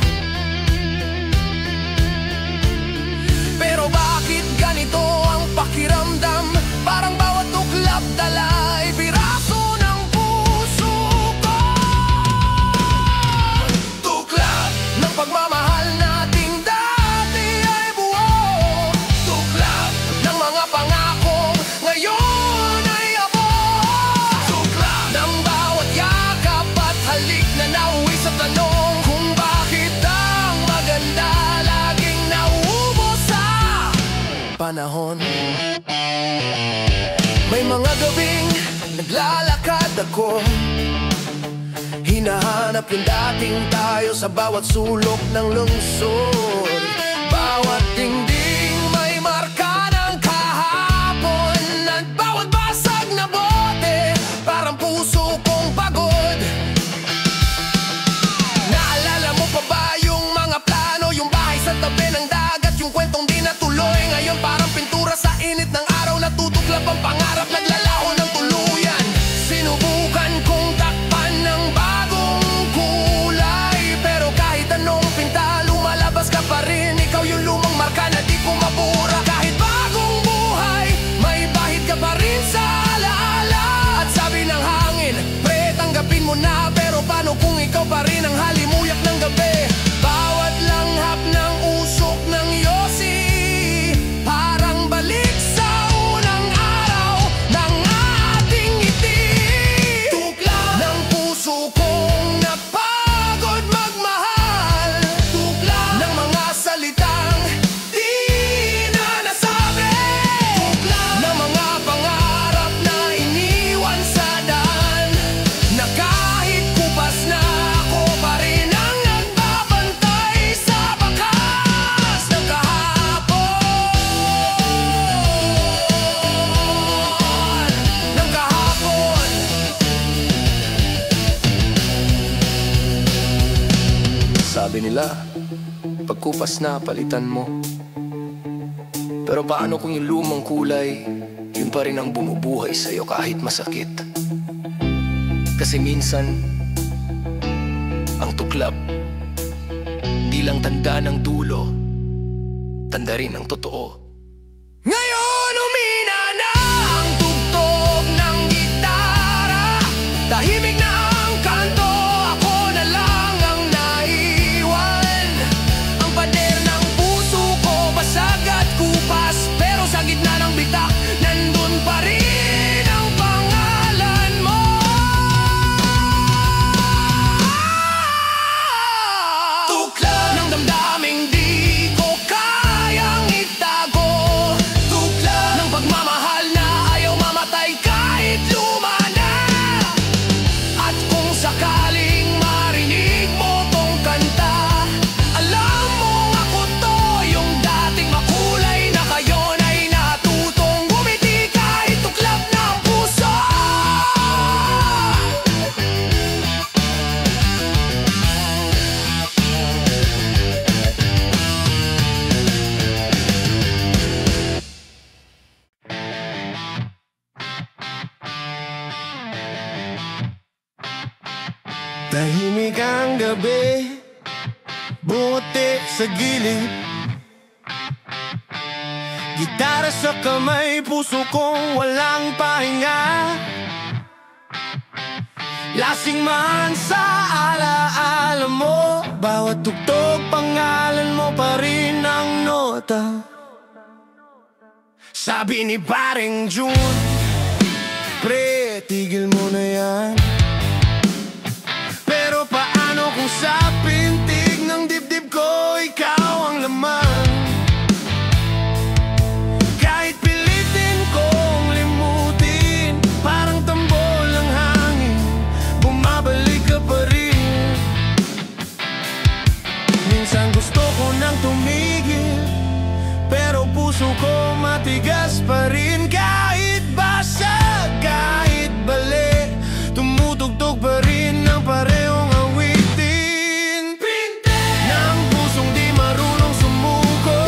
Pero bakit ganito ang pakiramdam? Parang bawat tuklap dala ay piraso ng puso ko. Tuklap ng pagmamahal nating dati ay buo. Tuklap ng mga pangakong ngayon ay abo. Tuklap ng bawat yakap at halik na nauwi sa tanong kung bakit ang maganda laging nauubos sa panahon. May mga gabing naglalakad ako, hinahanap yung dating tayo sa bawat sulok ng lungsod. Bawat dingding may marka ng kahapon, at bawat basag na bote parang puso kong pagod. Naalala mo pa ba yung mga plano, yung bahay sa tabi ng dagat, yung kwentong di natuloy? Ngayon parang pintura sa init ng araw, natutuklap ang pangarap, naglalaho ng tuluyan. Sinubukan kong takpan ng bagong kulay, pero kahit anong pinta, lumalabas ka pa rin. Ikaw yung lumang marka na di ko mabura. Kahit bagong buhay, may bahid ka pa rin sa alaala. At sabi ng hangin, pre, tanggapin mo na. Pero paano kung ikaw pa rin ang halimuyak ng gabi? Bawat langhap ng usok ng yosi, parang balik sa unang araw ng ating ngiti. Tuklap ng puso kong napagod magmahal. Tuklap ng mga salitang di na nasabi. Tuklap ng mga pangarap na iniwan sa daan, na kahit kupas na ako pa rin ang nagbabantay sa bakas ng kahapon. Ng kahapon. Sabi nila, pagkupas na palitan mo. Pero paano kung yung lumang kulay, yun pa rin ang bumubuhay sa'yo kahit masakit? Kasi minsan, ang tuklap, di lang tanda ng dulo, tanda rin ang totoo. Ngayon umina na ang tugtog ng gitara, tahimik na ang kanto, ako na lang ang nai sa gilid. Gitara sa kamay, puso kong walang pahinga. Lasing man sa alaala mo, bawat tugtog pangalan mo pa rin ang nota. Sabi ni Paring June, pre, tigil mo na yan. Pero paano kung sa pintig ng dibdib ko ikaw ang laman? Kahit pilitin kong limutin, parang tambol ng hangin, bumabalik ka pa rin. Minsan gusto ko nang tumigil, pero puso ko matigas pa rin. Kahit basag, kahit bali, tumutugtog pa rin ng parehong awitin. Ng pusong di marunong sumuko,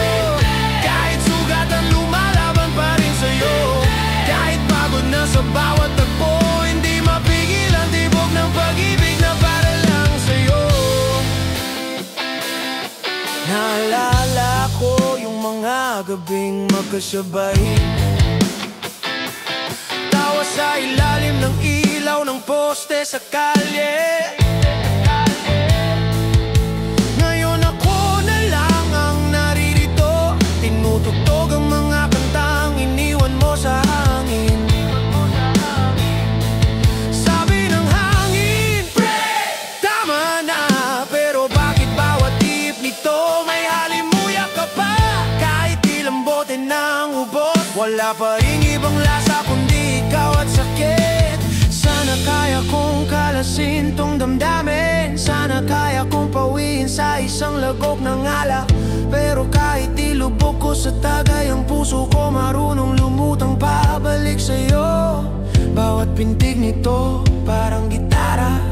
kahit sugatan lumalaban pa rin sa'yo. Kahit pagod na sa bawat tagpo, hindi mapigil ang tibok ng pag-ibig na para lang sa'yo. Naalala ko yung mga gabing magkasabay, tawa sa ilalim ng ilaw ng poste sa kalye. Ngayon ako na lang ang naririto, tinutugtog ang mga kantang iniwan mo sa hangin. Sabi ng hangin, pre, tama na. Pero bakit bawat tip nito may halimuyak ka pa? Kahit ilang bote ng ubos, wala pa ring ibang lasa kundi ikaw at sakit. Sana kaya kong kalasin tong damdamin, sana kaya kong pawiin sa isang lagok ng alak. Pero kahit ilubog ko sa tagay ang puso ko, marunong lumutang pabalik sa'yo. Bawat pintig nito parang gitara,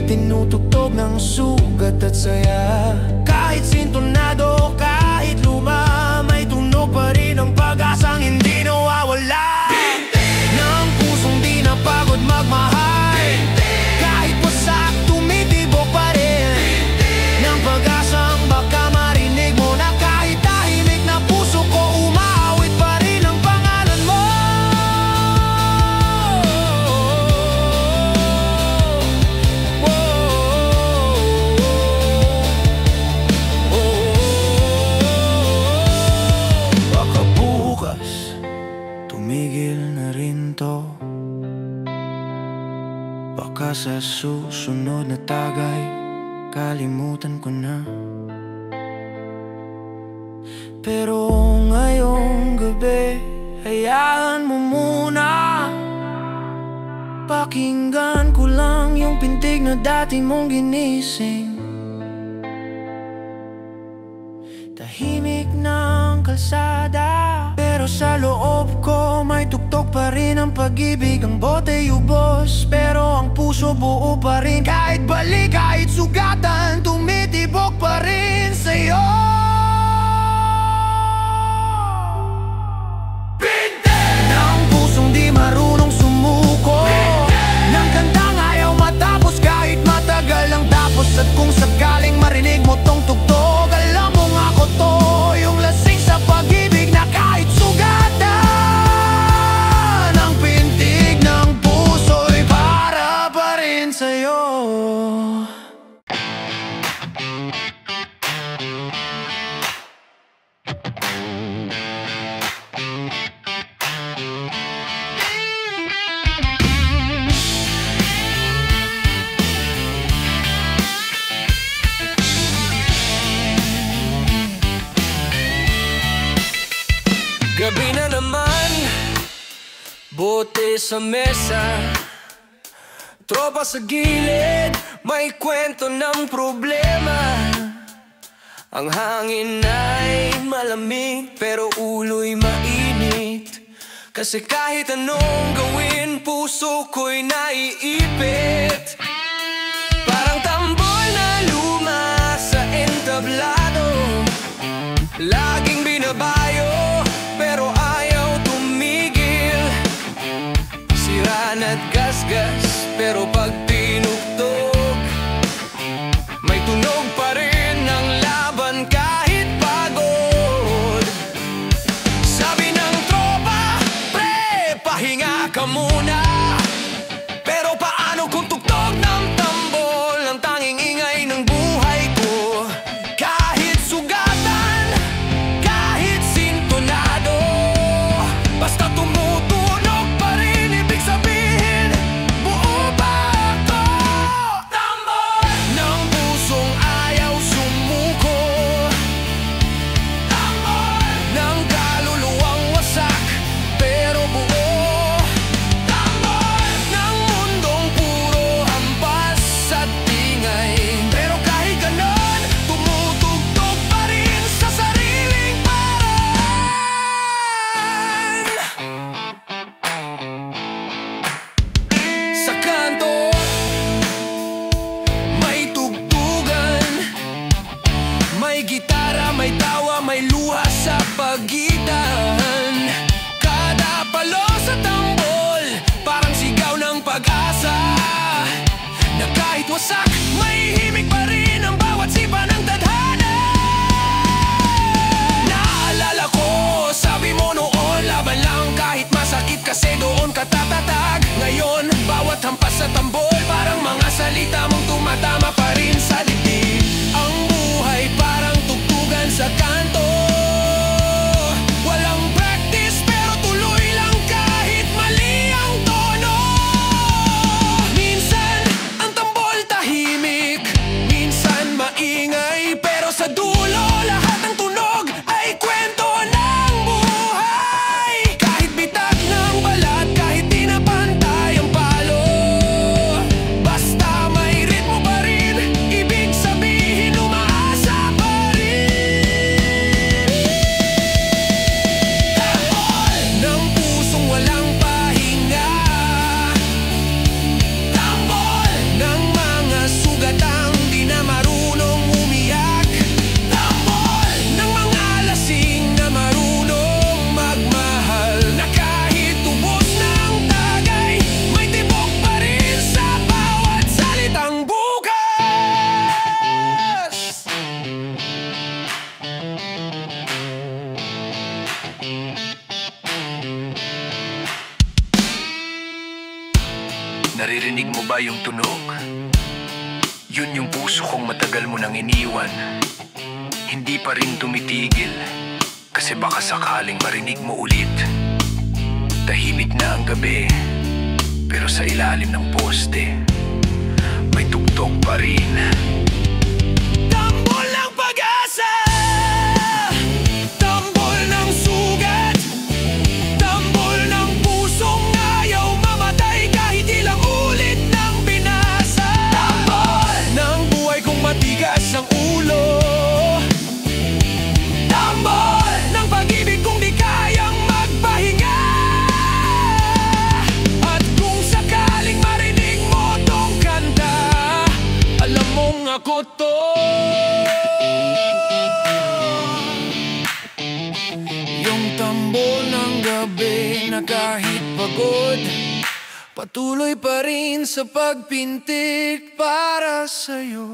tinutugtog ng sugat at saya. Kahit sintonado, kahit luma, may tunog pa rin ang pag-asang hindi nawawala. Ng pusong di napagod magmahal, kahit wasak tumitibok pa rin. Ng pag-asang baka marinig mo na kahit tahimik na puso ko, umaawit pa rin ang pangalan mo. Baka bukas tumigil na rin to, baka sa susunod na tagay kalimutan ko na. Pero ngayong gabi, hayaan mo muna, pakinggan ko lang yung pintig na dati mong ginising. Tahimik ng kalsada, pero sa loob ko may tuktok pa rin ang pag-ibig. Ang bote ubos, pero ang puso buo pa rin. Kahit balik, kahit sugatan, tumitibok pa rin sa'yo. Ng pusong di marunong sumuko, ng kantang ayaw matapos kahit matagal ang tapos. At kung sakaling marinig mo tong tugtog, alam mong ako to, yung lasing sa pag-ibig na kahit sugatan, ang pintig ng puso'y para pa rin sa'yo. Gabi na naman, bote sa mesa, tropa sa gilid, may kwento ng problema. Ang hangin ay malamig pero ulo'y mainit, kasi kahit anong gawin puso ko'y naiipit. Parang tambol na luma sa entablado, laging binabayo pero ayaw tumigil. Sira na't gasgas pero pag tinugtog, may tunog pa rin ang laban kahit salitan. Kada palo sa tambol, parang sigaw ng pag-asa, na kahit wasak, may himig pa rin ang bawat sipa ng tadhana. Naalala ko, sabi mo noon, laban lang kahit masakit kasi doon ka tatatag. Ngayon, bawat hampas sa tambol, parang mga salita mong tumatama pa rin sa dibdib. Ang buhay parang tugtugan sa kanto, walang practice pero tuloy lang kahit mali ang tono. Minsan ang tambol tahimik, minsan maingay, pero sa dulo lahat ng tunog ay kwento ng buhay. Kahit bitag ng balat, kahit di na pantay ang palo, basta may ritmo pa rin, ibig sabihin umaasa pa rin. Tambol ng pusong walang pahinga, tambol ng mga sugatang di na marunong umiyak, tambol ng mga lasing na marunong magmahal, na kahit ubos ng tagay, may tibok pa rin sa bawat salitang bukas. Naririnig mo ba yung tunog? Yun yung puso kong matagal mo nang iniwan. Hindi pa rin tumitigil, kasi baka sakaling marinig mo ulit. Tahimik na ang gabi, pero sa ilalim ng poste may tugtog pa rin. Tambol ng pag-asa, tambol ng sugat, tambol ng pusong ayaw mamatay kahit ilang ulit ng binasa. Tambol ng buhay kong matigas ang ulo, tambol ng pag-ibig kong di kayang magpahinga. At kung sakaling marinig mo tong kanta, alam mong ako to. Yung tambol ng gabi na kahit pagod, patuloy pa rin sa pagpintik para sa'yo.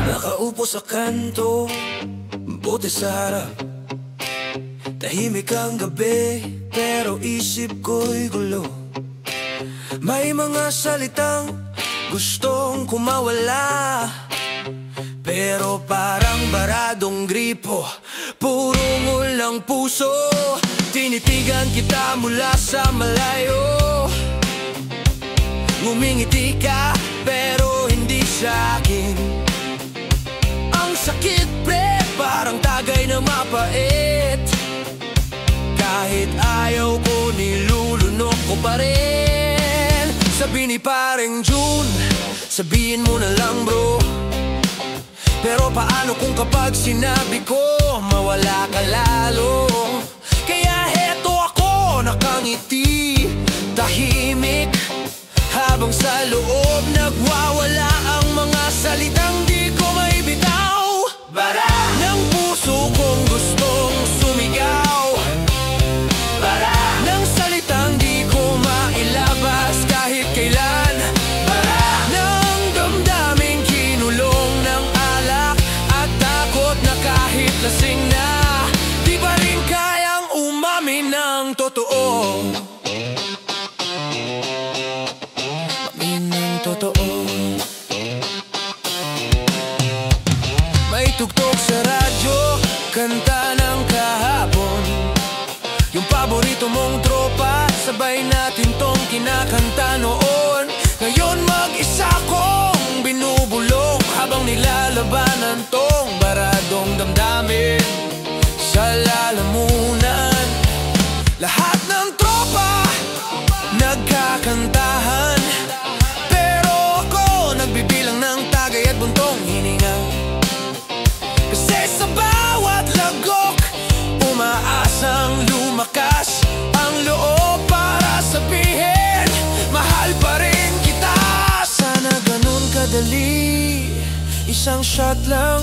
Nakaupo sa kanto, buti sa harap, tahimik ang gabi, pero isip ko'y gulo. May mga salitang gustong kumawala, pero parang baradong gripo, puro ngulang puso. Tinitigan kita mula sa malayo, ngumingiti ka pero hindi sa'kin. Ang sakit pre, parang tagay na mapait, kahit ayaw ko nilulunok ko pa rin. Sabi ni pareng June, sabihin mo na lang bro, pero paano kung kapag sinabi ko mawala ka lalo? Kaya heto ako nakangiti, tahimik, habang sa loob nagwawala ang mga salitang di ko maibitaw. Bara ng puso kong gustong sumigaw, bara ng salitang di ko mailabas kahit kailan, bara ng damdaming kinulong ng alak at takot na kahit lasing na, di pa rin kayang umamin ng totoo. Amin ng totoo. May tugtog sa radyo, kanta ng kahapon, yung paborito mong tropa, sabay natin tong kinakanta noon. Ngayon mag-isa kong binubulong habang nilalabanan tong baradong damdamin sa lalamunan. Lahat ng tropa nagkakantahan, pero ako nagbibilang ng tagay at buntong hininga. sandali, isang shot lang,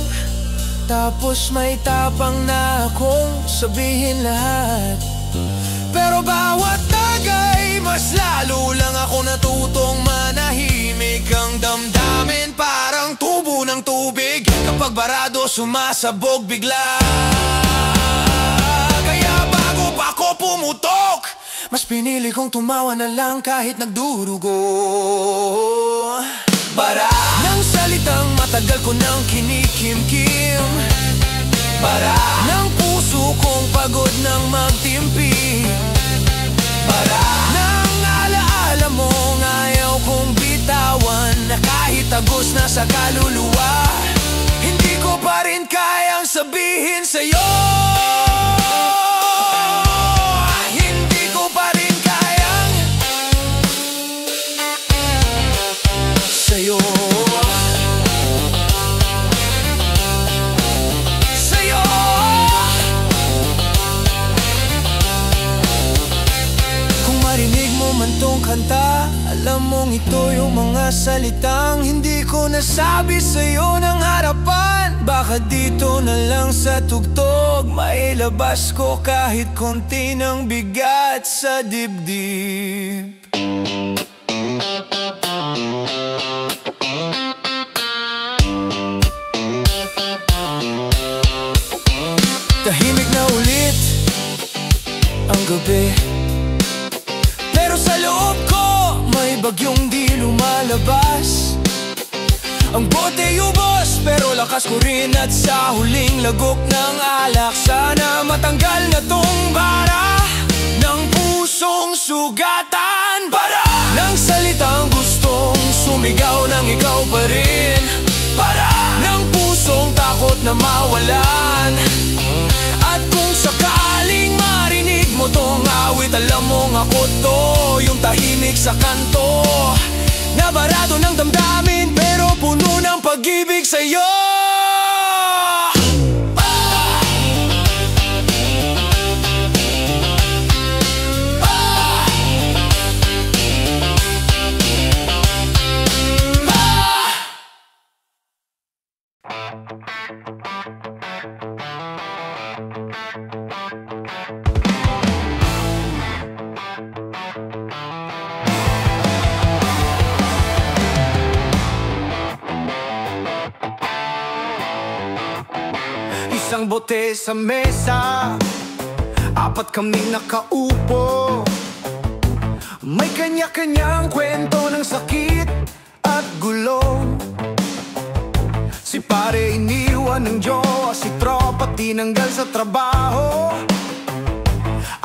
tapos may tapang na akong sabihin lahat. Pero bawat tagay, mas lalo lang ako natutong manahimik. Ang damdamin parang tubo ng tubig, kapag barado sumasabog bigla. Kaya bago pa ako pumutok, mas pinili kong tumawa na lang kahit nagdurugo. Bara ng salitang matagal ko nang kinikimkim, bara ng puso kong pagod nang magtimpi, bara ng alaala mong ayaw kong bitawan, na kahit tagos na sa kaluluwa, hindi ko pa rin kayang sabihin sa'yo. Hindi ko pa rin kayang sa'yo. Man tong kanta, alam mong ito yung mga salitang hindi ko nasabi sa'yo ng harapan. Baka dito na lang sa tugtog mailabas ko kahit konti ng bigat sa dibdib. Tahimik na ulit ang gabi, pero sa loob ko may bagyong di lumalabas. Ang bote ubos, pero lakas ko rin at sa huling lagok ng alak, sana matanggal na tong bara ng pusong sugatan. Para ng salitang gustong sumigaw ng ikaw pa rin, para ng pusong takot na mawalan. At kung sakaling marinig mo tong awit, alam mong ako to, yung tahimik sa kanto, na barado ng damdamin pero puno ng pag-ibig sa'yo. Isang bote sa mesa, apat kaming nakaupo, may kanya-kanyang kwento ng sakit at gulo. Si pare iniwan ng Diyos, si tropa tinanggal sa trabaho.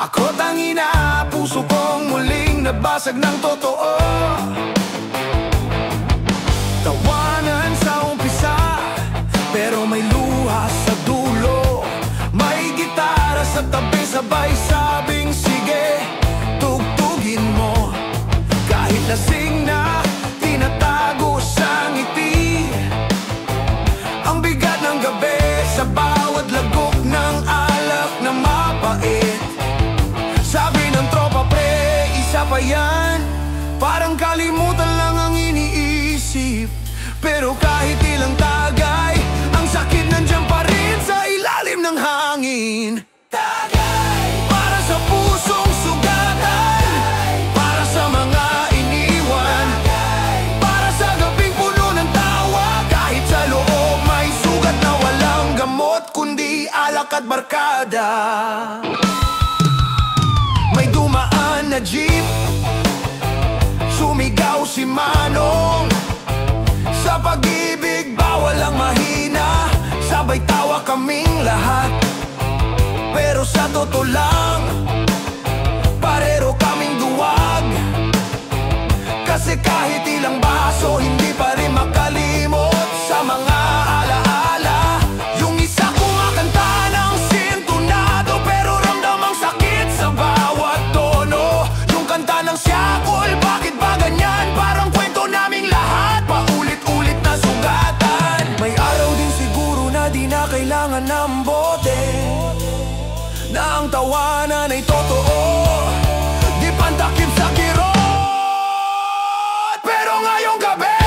Ako tangina, puso kong muling nabasag ng totoo. Tawanan sa umpisa, pero may luha sa dulo. May gitara sa tabi, sabay sabing sige, tugtugin mo. Kahit lasing na, tinatago sa ngiti. Ang bigat ng gabi sa bawat lagok ng alak na mapait. Sabi ng tropa, pre, isa pa yan, parang kalimutan lang ang iniisip. Pero kahit ilang tagay, ang sakit nandiyan pa rin sa ilalim ng hangin. Tagay para sa pusong sugatan, para sa mga iniwan, para sa gabing puno ng tawa. Kahit sa loob may sugat na walang gamot, kundi alak at barkada. May dumaan na jeep, sumigaw si Manong. Sa pag-ibig bawal ang mahina, sabay tawa kaming lahat. Pero sa totoo lang, parero kaming duwag. Kasi kahit ilang baso, hindi pa rin makalimot sa mga alaala. Yung isa kumakanta ng sintonado, pero ramdam ang sakit sa bawat tono. Yung kanta ng siyakol, bakit ba ganyan? Parang kwento naming lahat, paulit-ulit na sugatan. May araw din siguro na di na kailangan ng bote, na ang tawanan ay totoo, di pantakip sa kirot. Pero ngayong gabi,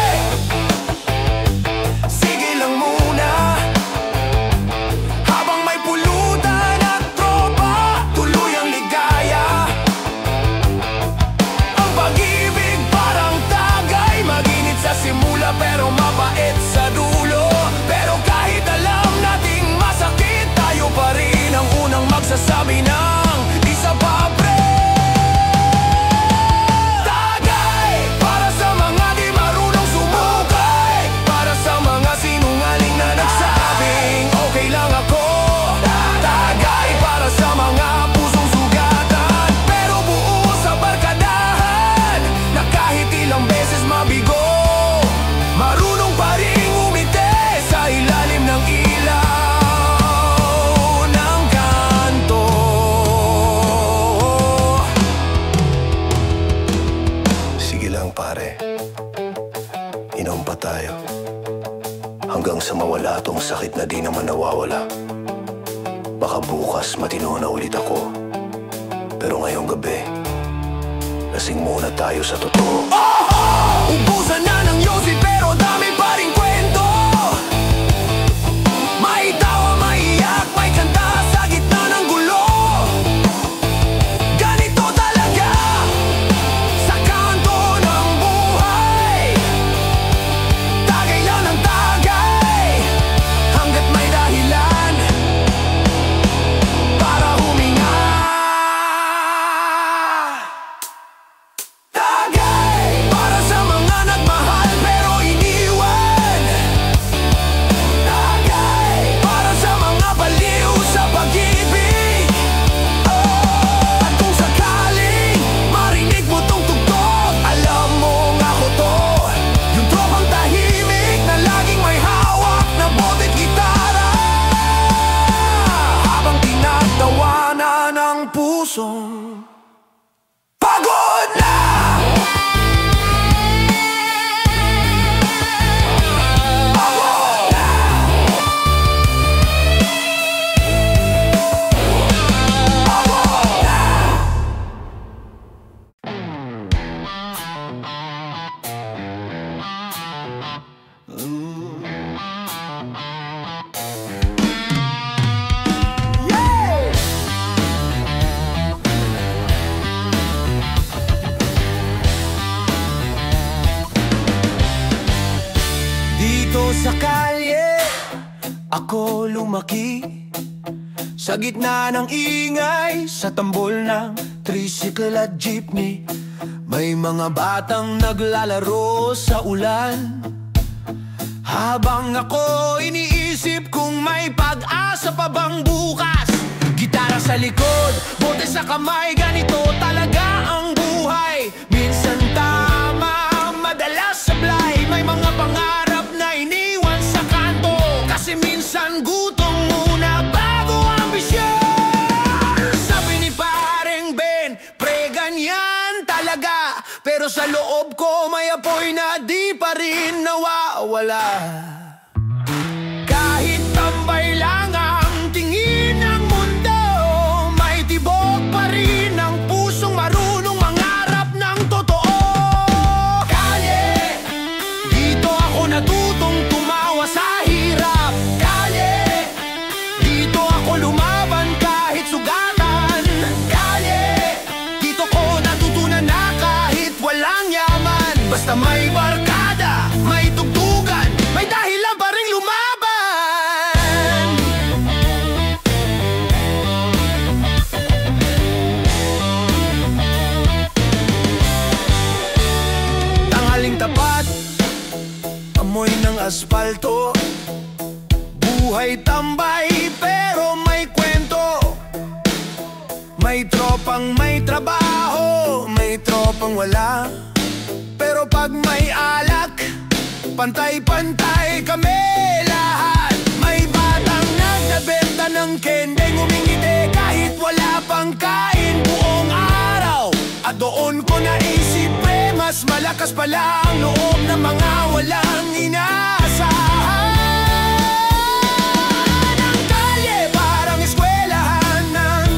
kami ng isa pa, pre. Tagay para sa mga di marunong sumukay, para sa mga sinungaling na nagsabing okay lang ako. Tagay para sa mga pusong sugatan pero buo sa barkadahan, na kahit ilang beses mabigo, marunong pa ring umiti sa ilalim ng ilaw ng kanto. Sige lang pare, inom pa tayo hanggang sa mawala tong sakit na di naman nawawala. Baka bukas matino na ulit ako, pero ngayong gabi lasing muna tayo sa totoo. Ubusan na ng yosi pero dami pa ring kwento. May tawa, may iyak, may kanta sa gitna ng gulo. Ganito talaga sa kanto ng buhay. Tagay lang ng tagay hanggat may dahilan para huminga. Tagay para sa mga nagmahal pero iniwan. Tagay para sa mga baliw sa pag-ibig. At kung sakaling marinig mo tong tugtog, alam mo ako to, yung tropang tahimik na laging may hawak na bote't gitara, habang tinatawanan ng pusong pagod na. Dito sa kalye ako lumaki, sa gitna ng ingay, sa tambol ng tricycle at jeepney. May mga batang naglalaro sa ulan, habang ako iniisip kung may pag-asa pa bang bukas. Gitara sa likod, bote sa kamay, ganito talaga ang buhay. Minsan tama, madalas sablay, may mga pangarap na iniwan sa kanto, kasi minsan gutom muna bago ambisyon. Sabi ni pareng Ben, pre ganyan talaga, pero sa loob ko may apoy na di pa rin nawawala. Kahit tambay lang ang tingin ng mundo, may tibok pa rin ang pusong marunong mangarap ng totoo. Kalye, dito ako natutong tumawa sa hirap. Kalye, dito ako lumaban kahit sugatan. Kalye, dito ko natutunan na kahit walang yaman, basta may barkada, may tugtugan, may dahilan pa ring lumaban. Tanghaling tapat, amoy ng asfalto, buhay tambay pero may kwento. May tropang may trabaho, may tropang wala, pero pag may alak, pantay-pantay kami lahat. May batang nagbebenta ng kendeng, umingiti kahit wala pang kain buong araw. At doon ko naisip, mas malakas pala ang loob ng mga walang inaasahan. Ang kalye parang eskwelahan ng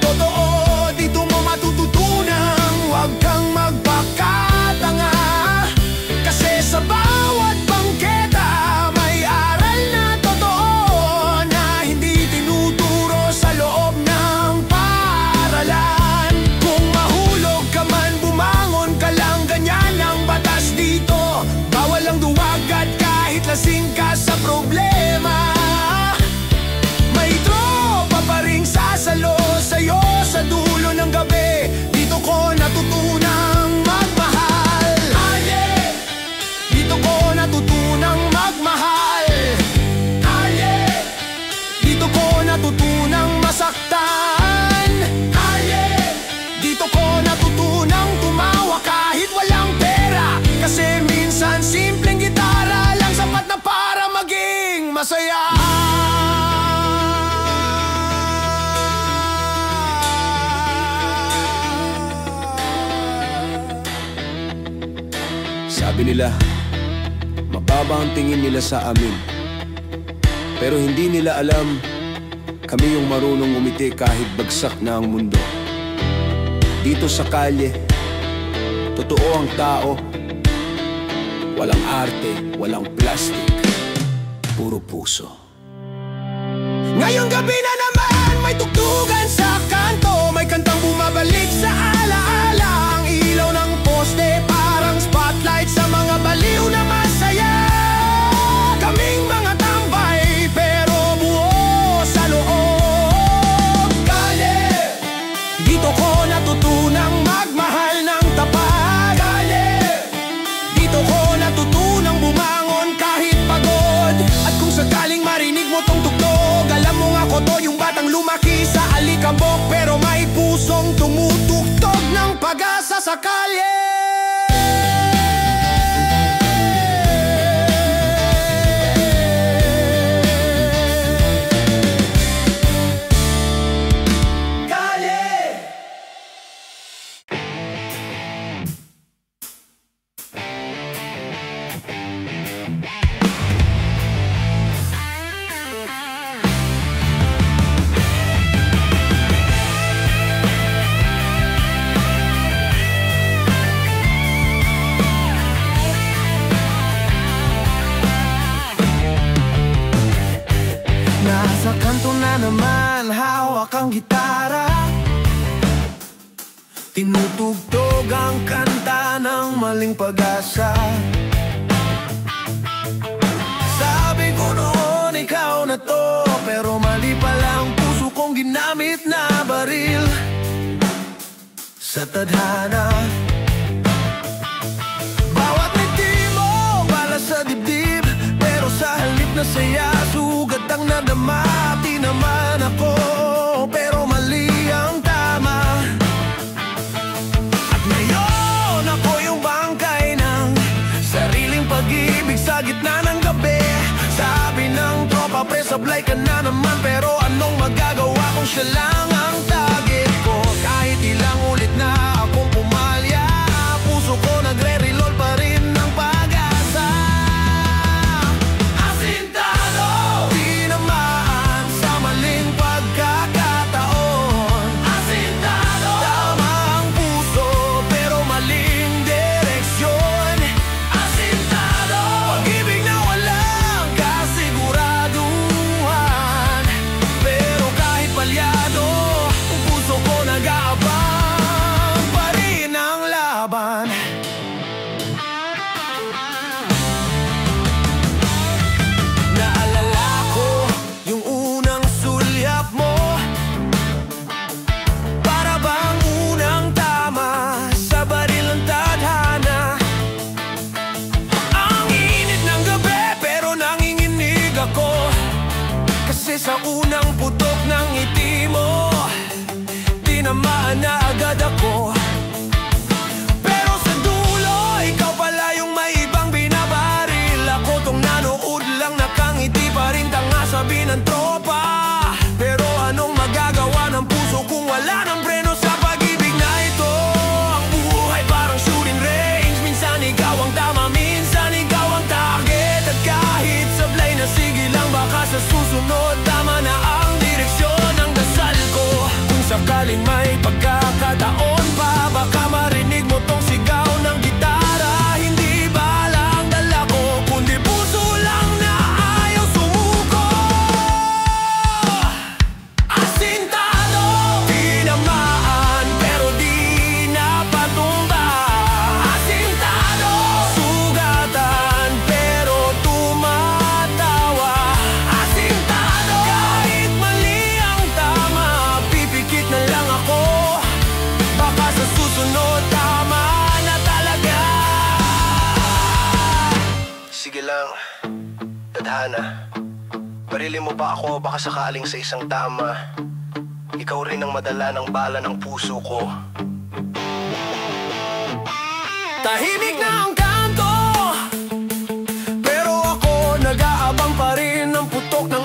totoo, dito mo matututunan huwag kang magpakatanga, kasi sa bawat bangketa may aral na totoo na hindi tinuturo sa loob ng paaralan. Kung mahulog ka man, bumangon ka lang, ganyan ang batas dito. Sabi nila, mababa ang tingin nila sa amin. Pero hindi nila alam, kami yung marunong umiti kahit bagsak na ang mundo. Dito sa kalye, totoo ang tao. Walang arte, walang plastic, puro puso. Ngayong gabi na naman, may tugtugan sa kanto. May kantang bumabalik sa alaala. Ang ilaw ng poste, parang spotlight sa mga baliw na masaya. Kaming mga tambay, pero buo sa loob. Kalye, dito ko natutunang magmahal ng tapat. Kalye, dito ko natutunang bumangon kahit pagod. At kung sakaling marinig mo tong tugtog, alam mo nga ko to, yung batang lumaki sa alikabok, pero may pusong tumutugtog ng pag-asa sa kalye. Nasa kanto na naman, hawak ang gitara. Tinutugtog ang kanta ng maling pag-asa. Sabi ko noon, ikaw na to, pero mali palang puso kong ginamit na baril sa tadhana. Bawat ngiti mo, bala sa dibdib, pero sa halip na saya, sugat ang nadama. Di naman ako, pero mali ang tama. At ngayon ako yung bangkay ng sariling pag-ibig sa gitna ng gabi. Sabi ng tropa, pre, sablay ka na naman, pero anong magagawa kung siya lang ang target ko? Kahit ilang ulit na akong pumalya, puso ko nagre-reload pa rin ng pag-asa. Asintado, tinamaan sa maling pagkakataon. Asintado, tama ang puso, pero maling direksyon. Asintado, pag-ibig na walang kasiguraduhan. Pero kahit palyado, ang puso ko nag-aabang pa rin ang laban. Naalala ko yung unang sulyap mo, para bang unang tama sa baril ng tadhana. Ang init ng gabi, pero nanginginig ako, kasi sa unang putok ng ngiti mo, tinamaan na agad ako. Pero sa dulo, ikaw pala yung may ibang binabaril. Ako tong nanood lang, nakangiti pa rin, tanga sabi ng tropa. Pero anong magagawa ng puso kung wala ng preno sa pag-ibig na ito? Ang buhay parang shooting range, minsan ikaw ang tama, minsan ikaw ang target. At kahit sablay na sige lang, baka sa susunod tama na ang direksyon ng dasal ko. Kung sakaling may pagkakataon pa, baka marinig mo tong sigaw ng gitara. Hindi bala ang dala ko, kundi puso lang na ayaw sumuko. Asintado, tinamaan, pero di napatumba. Asintado, sugatan, pero tumatawa. Asintado, kahit mali ang tama, pipikit na lang ako. Baka sa susunod tama na talaga. Sige lang, tadhana, barilin mo ba ako, baka sakaling sa isang tama, ikaw rin ang madala ng bala ng puso ko. Tahimik na ang kanto, pero ako nag-aabang pa rin ng putok ng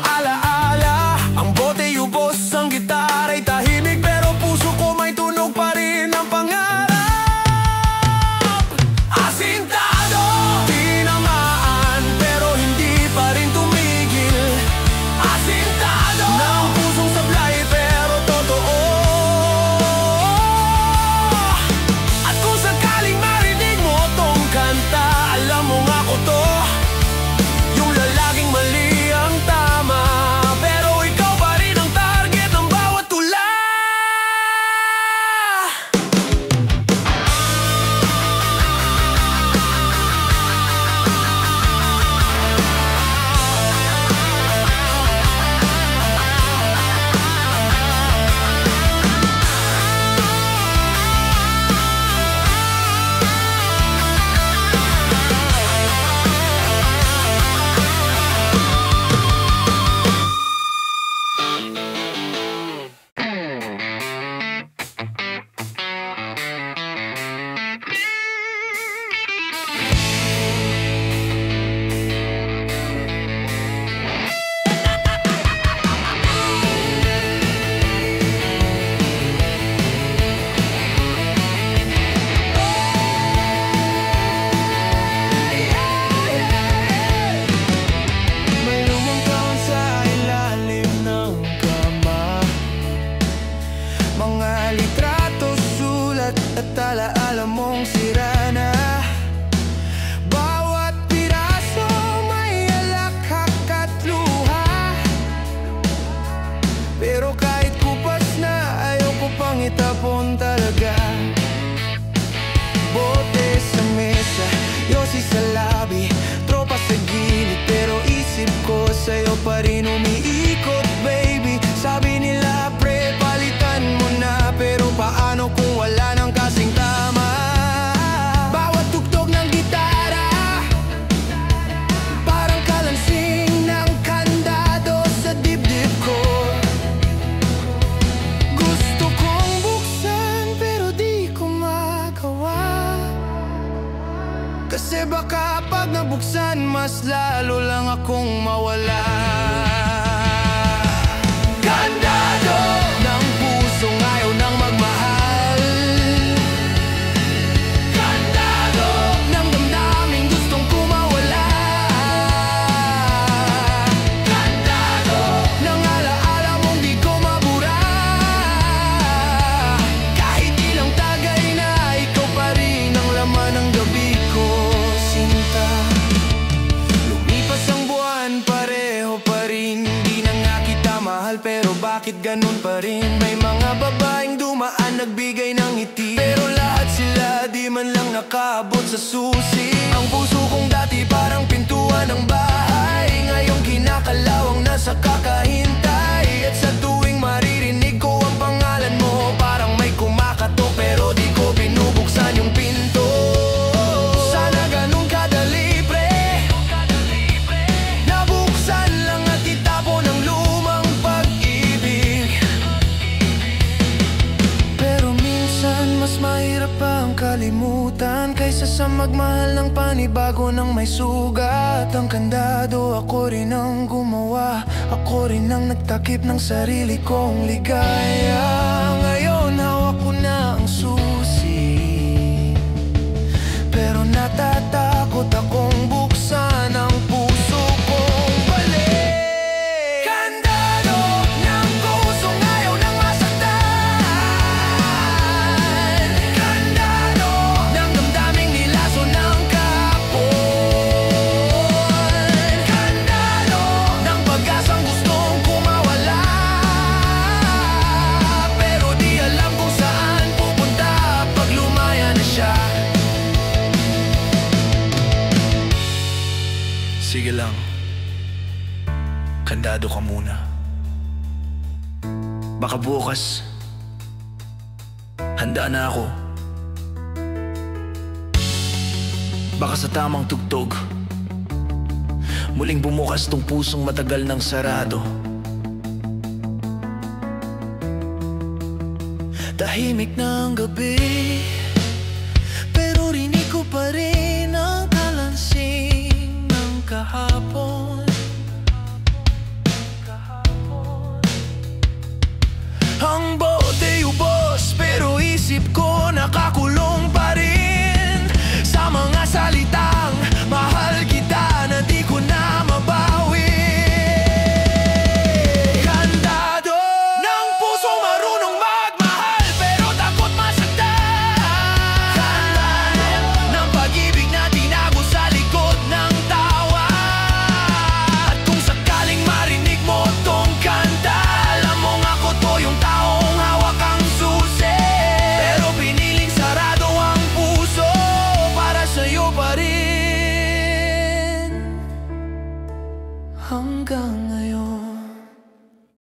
sa'yo pa rin umiikot, baby. Sabi nila pre, palitan mo na, pero paano kung wala nang kasing tama? Bawat tugtog ng gitara parang kalansing ng kandado sa dibdib ko. Gusto kong buksan pero di ko magawa, kasi baka pag nabuksan mas lalo lang akong mawala. Kandado ng pusong ayaw nang magmahal, kandado ng damdaming gustong kumawala, kandado ng alaala mong di ko mabura. Kahit ilang tagay na, ikaw pa rin ang laman ng gabi ko, sinta. Lumipas ang buwan, pareho pa rin, di na nga kita mahal, pero bakit ganun pa rin? May mga babaeng dumaan, nagbigay ng ngiti, pero lahat sila di man lang nakaabot sa susi. Ang puso kong dati parang pintuan ng bahay, ngayong kinakalawang nasa kakahintay. At sa tuwing maririnig ko ang pangalan mo, parang may kumakatok, pero di ko binubuksan yung pinto. Sana ganun kadali pre, nabuksan lang at itapon ang lumang pag-ibig. Pero minsan mas mahirap pa ang kalimutan kaysa sa magmahal ng panibago ng may sugat. Ang kandado, ako rin ang gumawa, ako rin ang nagtakip ng sarili kong ligaya. Ngayon hawak ko na ang susi, pero natatakot akong buksan ang puso kong balik. Kandado ng pusong ayaw nang masaktan, kandado ng damdaming nilaso ng kapon, kandado ng pag-asang gustong kumawala, pero di alam kung saan pupunta pag lumaya na siya. Sige lang, kandado ka muna. Baka bukas handa na ako. Baka sa tamang tugtog muling bumukas tong pusong matagal nang sarado. Tahimik na ang gabi, pero rinig ko pa rin ang kalansing ng kahapon. Ang bote ubos, pero isip ko nakakulong pa rin sa mga salitang mahal kita na di ko na mabawi. Kandado ng puso marunong magmahal, pero takot masaktan, kandado ng pag-ibig na tinago sa likod ng tawa. At kung sakaling marinig mo tong kanta, alam mong ako to yung taong hawak ang susi, pero piniling sarado ang puso para sa'yo pa rin hanggang ngayon.